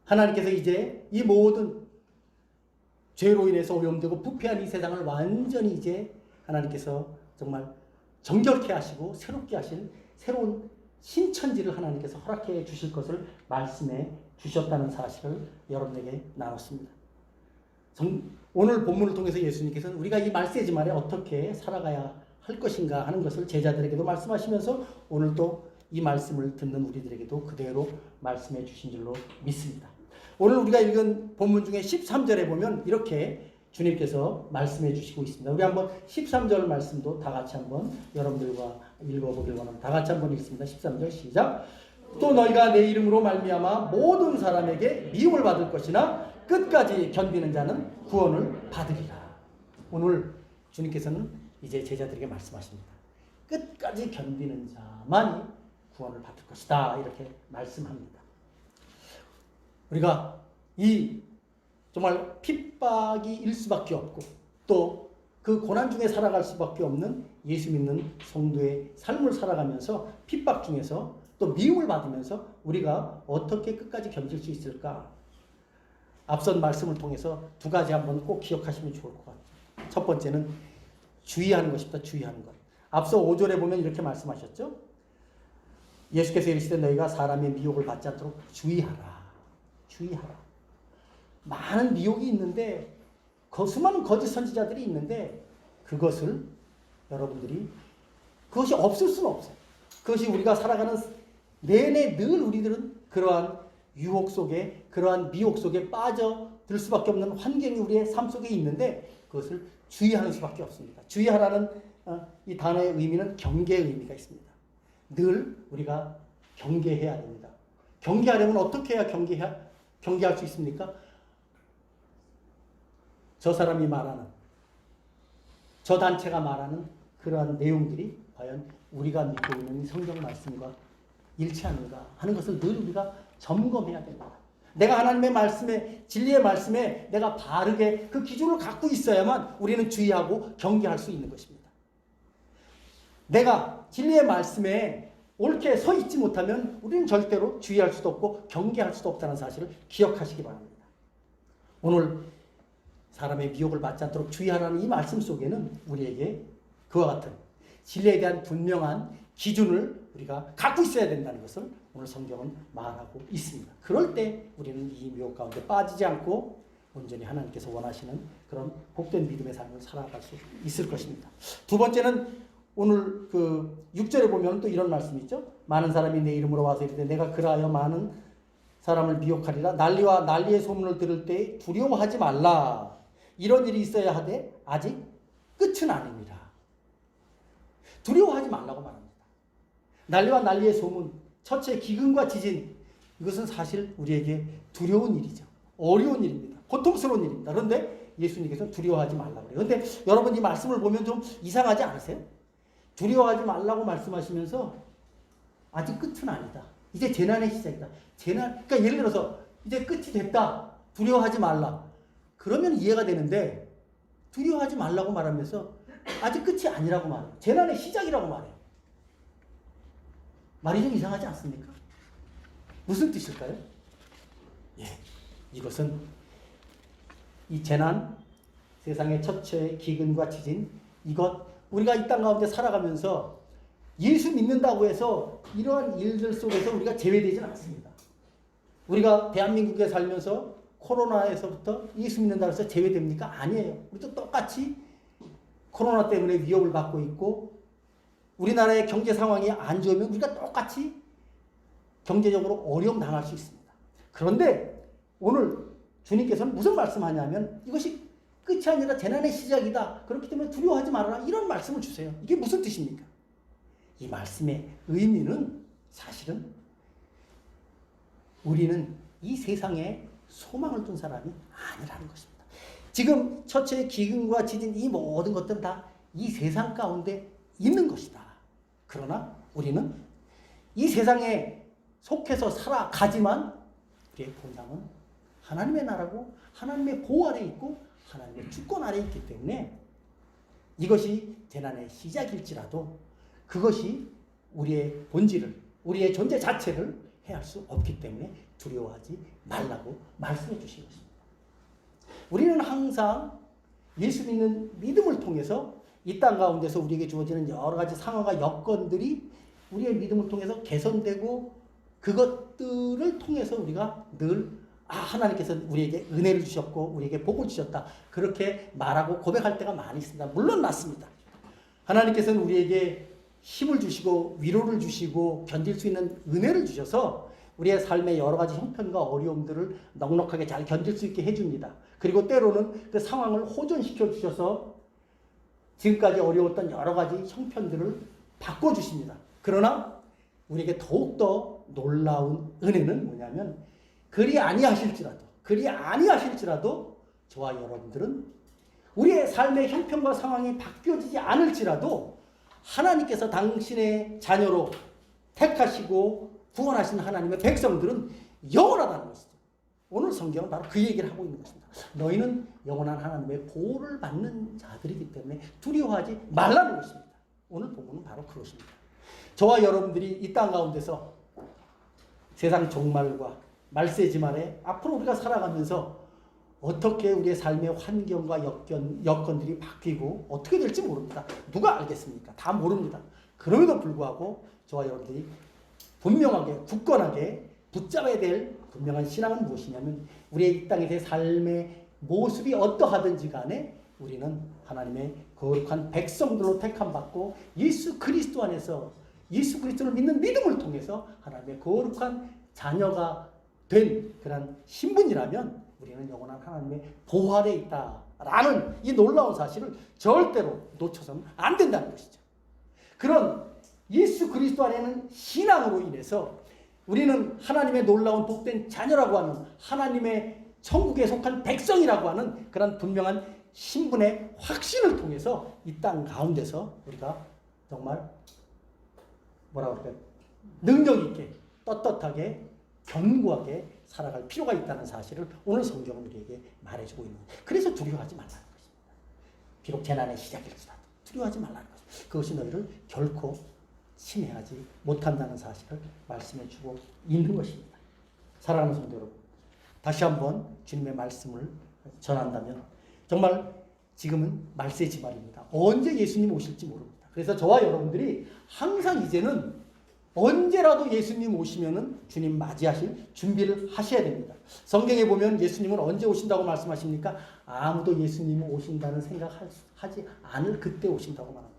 하나님께서 이제 이 모든 죄로 인해서 오염되고 부패한 이 세상을 완전히 이제 하나님께서 정말 정결케 하시고 새롭게 하실 새로운 신천지를 하나님께서 허락해 주실 것을 말씀해 주셨다는 사실을 여러분에게 나눴습니다. 오늘 본문을 통해서 예수님께서는 우리가 이 말세지만에 어떻게 살아가야 할 것인가 하는 것을 제자들에게도 말씀하시면서 오늘도 이 말씀을 듣는 우리들에게도 그대로 말씀해 주신 줄로 믿습니다. 오늘 우리가 읽은 본문 중에 13절에 보면 이렇게 주님께서 말씀해 주시고 있습니다. 우리 한번 13절 말씀도 다 같이 한번 여러분들과 읽어보길 원합니다. 다 같이 한번 읽습니다. 13절 시작. 또 너희가 내 이름으로 말미암아 모든 사람에게 미움을 받을 것이나 끝까지 견디는 자는 구원을 받으리라. 오늘 주님께서는 이제 제자들에게 말씀하십니다. 끝까지 견디는 자만이 구원을 받을 것이다. 이렇게 말씀합니다. 우리가 이 정말 핍박이 일 수밖에 없고 또 그 고난 중에 살아갈 수밖에 없는 예수 믿는 성도의 삶을 살아가면서 핍박 중에서 또 미움을 받으면서 우리가 어떻게 끝까지 견딜 수 있을까? 앞선 말씀을 통해서 두 가지 한번 꼭 기억하시면 좋을 것 같아요. 첫 번째는 주의하는 것입니다. 주의하는 것. 앞서 5절에 보면 이렇게 말씀하셨죠. 예수께서 이르시되 너희가 사람의 미혹을 받지 않도록 주의하라. 주의하라. 많은 미혹이 있는데 수많은 거짓 선지자들이 있는데 그것을 여러분들이 그것이 없을 수는 없어요. 그것이 우리가 살아가는 내내 늘 우리들은 그러한 유혹 속에 그러한 미혹 속에 빠져들 수밖에 없는 환경이 우리의 삶 속에 있는데 그것을 주의하는 수밖에 없습니다. 주의하라는 이 단어의 의미는 경계의 의미가 있습니다. 늘 우리가 경계해야 됩니다. 경계하려면 어떻게 해야 경계할 수 있습니까? 저 사람이 말하는, 저 단체가 말하는 그러한 내용들이 과연 우리가 믿고 있는 성경 말씀과 일치하는가 하는 것을 늘 우리가 점검해야 됩니다. 내가 하나님의 말씀에, 진리의 말씀에 내가 바르게 그 기준을 갖고 있어야만 우리는 주의하고 경계할 수 있는 것입니다. 내가 진리의 말씀에 옳게 서 있지 못하면 우리는 절대로 주의할 수도 없고 경계할 수도 없다는 사실을 기억하시기 바랍니다. 오늘 사람의 미혹을 받지 않도록 주의하라는 이 말씀 속에는 우리에게 그와 같은 진리에 대한 분명한 기준을 우리가 갖고 있어야 된다는 것을 오늘 성경은 말하고 있습니다. 그럴 때 우리는 이 미혹 가운데 빠지지 않고 온전히 하나님께서 원하시는 그런 복된 믿음의 삶을 살아갈 수 있을 것입니다. 두 번째는 오늘 그 6절에 보면 또 이런 말씀이 있죠. 많은 사람이 내 이름으로 와서 이르되 내가 그러하여 많은 사람을 미혹하리라. 난리와 난리의 소문을 들을 때 두려워하지 말라. 이런 일이 있어야 하되 아직 끝은 아닙니다. 두려워하지 말라고 말합니다. 난리와 난리의 소문, 첫째 기근과 지진, 이것은 사실 우리에게 두려운 일이죠. 어려운 일입니다. 고통스러운 일입니다. 그런데 예수님께서는 두려워하지 말라고 그래요. 그런데 여러분 이 말씀을 보면 좀 이상하지 않으세요? 두려워하지 말라고 말씀하시면서 아직 끝은 아니다. 이제 재난의 시작이다. 그러니까 예를 들어서 이제 끝이 됐다. 두려워하지 말라. 그러면 이해가 되는데 두려워하지 말라고 말하면서 아직 끝이 아니라고 말해요. 재난의 시작이라고 말해요. 말이 좀 이상하지 않습니까? 무슨 뜻일까요? 예, 이것은 이 재난, 세상의 첫째 기근과 지진, 이것 우리가 이 땅 가운데 살아가면서 예수 믿는다고 해서 이러한 일들 속에서 우리가 제외되지는 않습니다. 우리가 대한민국에 살면서 코로나에서부터 예수 믿는다고 해서 제외됩니까? 아니에요. 우리도 똑같이 코로나 때문에 위협을 받고 있고 우리나라의 경제 상황이 안 좋으면 우리가 똑같이 경제적으로 어려움 당할 수 있습니다. 그런데 오늘 주님께서는 무슨 말씀하냐면 이것이 끝이 아니라 재난의 시작이다. 그렇기 때문에 두려워하지 말아라. 이런 말씀을 주세요. 이게 무슨 뜻입니까? 이 말씀의 의미는 사실은 우리는 이 세상에 소망을 둔 사람이 아니라는 것입니다. 지금 첫째 기근과 지진 이 모든 것들은 다 이 세상 가운데 있는 것이다. 그러나 우리는 이 세상에 속해서 살아가지만 우리의 본당은 하나님의 나라고 하나님의 보호 아래 있고 하나님의 주권 아래 있기 때문에 이것이 재난의 시작일지라도 그것이 우리의 본질을, 우리의 존재 자체를 해할 수 없기 때문에 두려워하지 말라고 말씀해 주신 것입니다. 우리는 항상 예수 믿는 믿음을 통해서 이 땅 가운데서 우리에게 주어지는 여러 가지 상황과 여건들이 우리의 믿음을 통해서 개선되고 그것들을 통해서 우리가 늘 하나님께서 우리에게 은혜를 주셨고 우리에게 복을 주셨다. 그렇게 말하고 고백할 때가 많이 있습니다. 물론 맞습니다. 하나님께서는 우리에게 힘을 주시고 위로를 주시고 견딜 수 있는 은혜를 주셔서 우리의 삶의 여러 가지 형편과 어려움들을 넉넉하게 잘 견딜 수 있게 해줍니다. 그리고 때로는 그 상황을 호전시켜 주셔서 지금까지 어려웠던 여러 가지 형편들을 바꿔주십니다. 그러나 우리에게 더욱더 놀라운 은혜는 뭐냐면 그리 아니하실지라도 저와 여러분들은 우리의 삶의 형편과 상황이 바뀌어지지 않을지라도 하나님께서 당신의 자녀로 택하시고 구원하신 하나님의 백성들은 영원하다는 것이죠. 오늘 성경은 바로 그 얘기를 하고 있는 것입니다. 너희는 영원한 하나님의 보호를 받는 자들이기 때문에 두려워하지 말라는 것입니다. 오늘 본문은 바로 그것입니다. 저와 여러분들이 이 땅 가운데서 세상 종말과 말세지 말에 앞으로 우리가 살아가면서 어떻게 우리의 삶의 환경과 여건들이 바뀌고 어떻게 될지 모릅니다. 누가 알겠습니까? 다 모릅니다. 그럼에도 불구하고 저와 여러분들이 분명하게 굳건하게 붙잡아야 될 분명한 신앙은 무엇이냐면 우리의 이 땅의 삶의 모습이 어떠하든지 간에 우리는 하나님의 거룩한 백성들로 택함받고 예수 그리스도 안에서 예수 그리스도를 믿는 믿음을 통해서 하나님의 거룩한 자녀가 된 그런 신분이라면 우리는 영원한 하나님의 보호 아래 있다라는 이 놀라운 사실을 절대로 놓쳐서는 안 된다는 것이죠. 그런 예수 그리스도 안에는 신앙으로 인해서 우리는 하나님의 놀라운 복된 자녀라고 하는 하나님의 천국에 속한 백성이라고 하는 그런 분명한 신분의 확신을 통해서 이 땅 가운데서 우리가 정말 뭐라 그럴까요? 능력 있게 떳떳하게 견고하게 살아갈 필요가 있다는 사실을 오늘 성경은 우리에게 말해주고 있는 거예요. 그래서 두려워하지 말라는 것입니다. 비록 재난의 시작일지라도 두려워하지 말라는 것입니다. 그것이 너희를 결코 침해하지 못한다는 사실을 말씀해주고 있는 것입니다. 사랑하는 성도 여러분, 다시 한번 주님의 말씀을 전한다면 정말 지금은 말세지 말입니다. 언제 예수님 오실지 모릅니다. 그래서 저와 여러분들이 항상 이제는 언제라도 예수님 오시면은 주님 맞이하실 준비를 하셔야 됩니다. 성경에 보면 예수님은 언제 오신다고 말씀하십니까? 아무도 예수님이 오신다는 생각하지 않을 그때 오신다고 말합니다.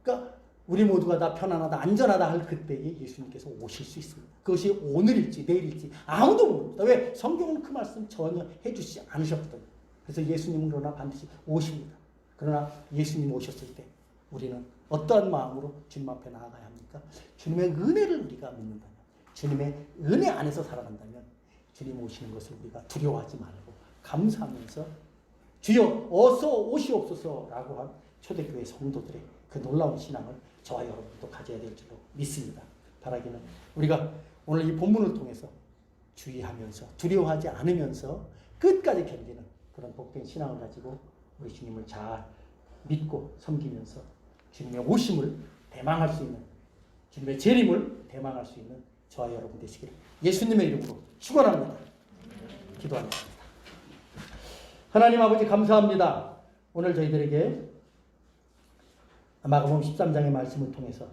그러니까 우리 모두가 다 편안하다, 안전하다 할 그때에 예수님께서 오실 수 있습니다. 그것이 오늘일지 내일일지 아무도 모릅니다. 왜? 성경은 그 말씀 전혀 해주시지 않으셨거든요. 그래서 예수님은 그러나 반드시 오십니다. 그러나 예수님 오셨을 때 우리는 어떠한 마음으로 주님 앞에 나아가야 합니까? 주님의 은혜를 우리가 믿는다면, 주님의 은혜 안에서 살아간다면 주님 오시는 것을 우리가 두려워하지 말고 감사하면서 주여 어서 오시옵소서라고 한 초대교회 성도들의 그 놀라운 신앙을 저와 여러분도 가져야 될 줄로 믿습니다. 바라기는 우리가 오늘 이 본문을 통해서 주의하면서 두려워하지 않으면서 끝까지 견디는 그런 복된 신앙을 가지고 우리 주님을 잘 믿고 섬기면서 주님의 오심을 대망할 수 있는, 주님의 재림을 대망할 수 있는 저와 여러분 되시기를 예수님의 이름으로 축원합니다. 기도하겠습니다. 하나님 아버지 감사합니다. 오늘 저희들에게 마가복음 13장의 말씀을 통해서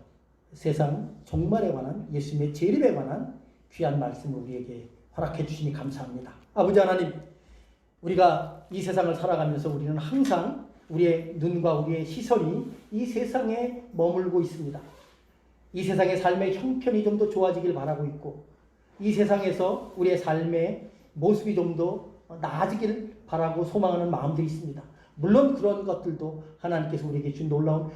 세상 종말에 관한 예수님의 재림에 관한 귀한 말씀을 우리에게 허락해 주시니 감사합니다. 아버지 하나님, 우리가 이 세상을 살아가면서 우리는 항상 우리의 눈과 우리의 시선이 이 세상에 머물고 있습니다. 이 세상의 삶의 형편이 좀 더 좋아지길 바라고 있고, 이 세상에서 우리의 삶의 모습이 좀 더 나아지길 바라고 소망하는 마음들이 있습니다. 물론 그런 것들도 하나님께서 우리에게 준 놀라운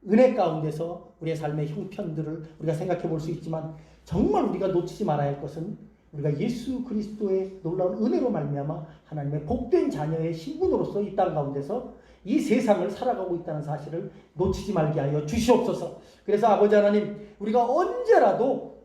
은혜 가운데서 우리의 삶의 형편들을 우리가 생각해 볼 수 있지만, 정말 우리가 놓치지 말아야 할 것은 우리가 예수 그리스도의 놀라운 은혜로 말미암아 하나님의 복된 자녀의 신분으로서 이 땅 가운데서 이 세상을 살아가고 있다는 사실을 놓치지 말게 하여 주시옵소서. 그래서 아버지 하나님, 우리가 언제라도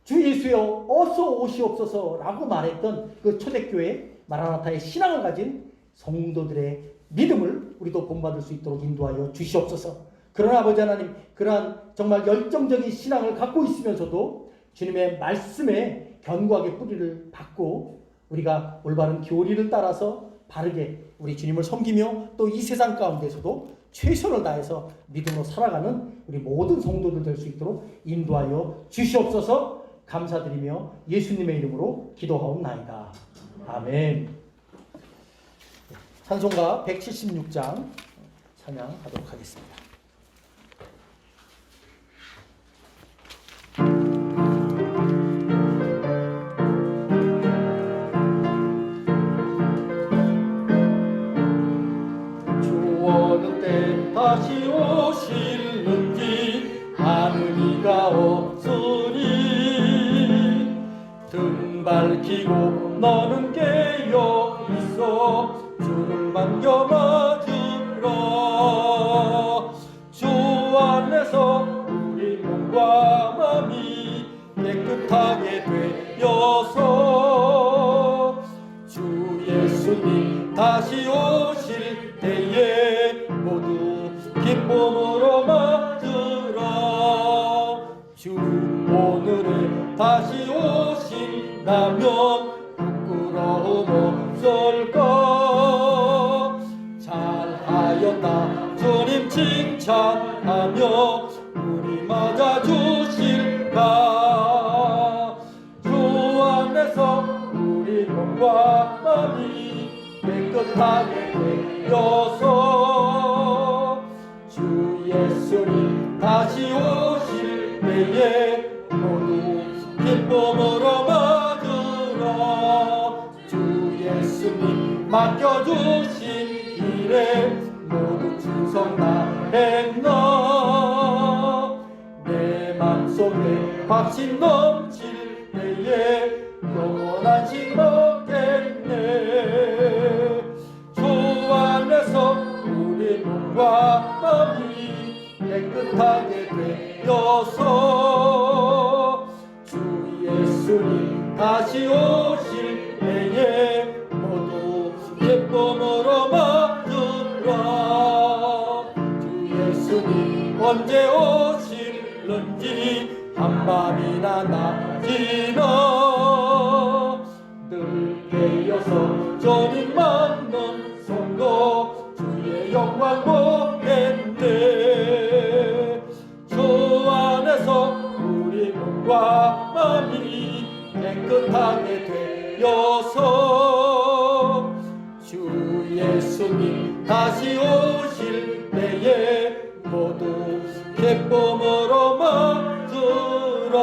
주 예수여 어서 오시옵소서라고 말했던 그 초대교회 마라나타의 신앙을 가진 성도들의 믿음을 우리도 본받을 수 있도록 인도하여 주시옵소서. 그러나 아버지 하나님, 그러한 정말 열정적인 신앙을 갖고 있으면서도 주님의 말씀에 견고하게 뿌리를 받고 우리가 올바른 교리를 따라서 바르게 우리 주님을 섬기며 또 이 세상 가운데서도 최선을 다해서 믿음으로 살아가는 우리 모든 성도들 될 수 있도록 인도하여 주시옵소서. 감사드리며 예수님의 이름으로 기도하옵나이다. 아멘. 찬송가 176장 찬양하도록 하겠습니다. 다시 오실는지 아는 이가 없으니 등 밝히고 너는 깨어 있어 주를 반겨 맞으라. 주 안에서 우리 몸과 마음이 깨끗하게 되어서 주 예수님 다시 오실 때에 모두 기쁨으로 맞으라. 주 오늘에 다시 오신다면 부끄러움 없을까. 잘하였다 주님 칭찬하며 우리 맞아주실까. 주 안에서 우리 몸과 마음이 깨끗하게 되어서 주 예수님 다시 오실 때에 모두 기쁨으로 맞으라. 주 예수님 맡겨주신 일에 모두 충성 다했나. 내 맘 확신 넘칠 때에 영원한 식 먹겠네. 주 안에서 우리 몸과 마음이 깨끗하게 되어서 주 예수님 다시 오실 때에 모두 기쁨으로 맞으라. 주 예수님 언제 오실는지 한밤이나 낮이나 늘 깨어서 주님 만난 성도 주의 영광 보겠네. 주 안에서 우리 몸과 마음이 깨끗하게 되어서 주 예수님 다시 오실 때에 모두 기쁨으로 맞으라.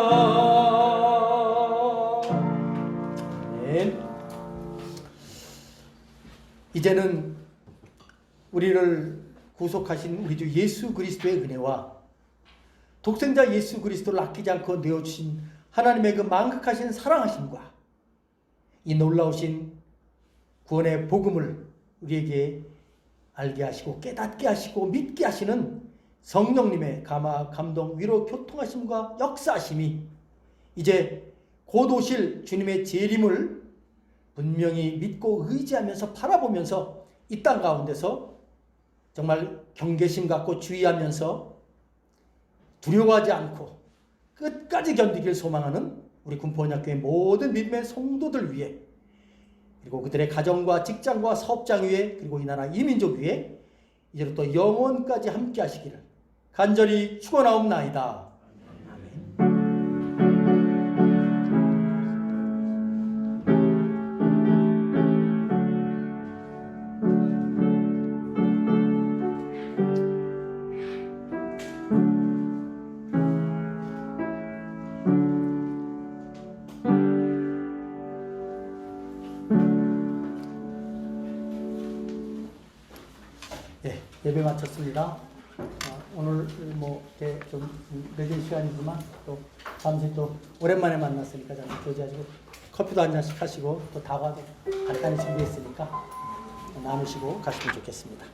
아멘. 이제는 우리를 구속하신 우리 주 예수 그리스도의 은혜와 독생자 예수 그리스도를 아끼지 않고 내어주신 하나님의 그 만극하신 사랑하심과 이 놀라우신 구원의 복음을 우리에게 알게 하시고 깨닫게 하시고 믿게 하시는 성령님의 감화, 감동, 위로, 교통하심과 역사하심이 이제 곧 오실 주님의 재림을 분명히 믿고 의지하면서 바라보면서 이 땅 가운데서 정말 경계심 갖고 주의하면서 두려워하지 않고 끝까지 견디길 소망하는 우리 군포원학교의 모든 믿음의 성도들 위해 그리고 그들의 가정과 직장과 사업장 위에 그리고 이 나라 이민족 위에 이제부터 영원까지 함께 하시기를 간절히 축원하옵나이다. 예, 예배 마쳤습니다. 오늘 뭐 이렇게 좀 늦은 시간이지만 또 잠시 또 오랜만에 만났으니까 잠시 교제하시고 커피도 한 잔씩 하시고 또 다과도 간단히 준비했으니까 나누시고 가시면 좋겠습니다.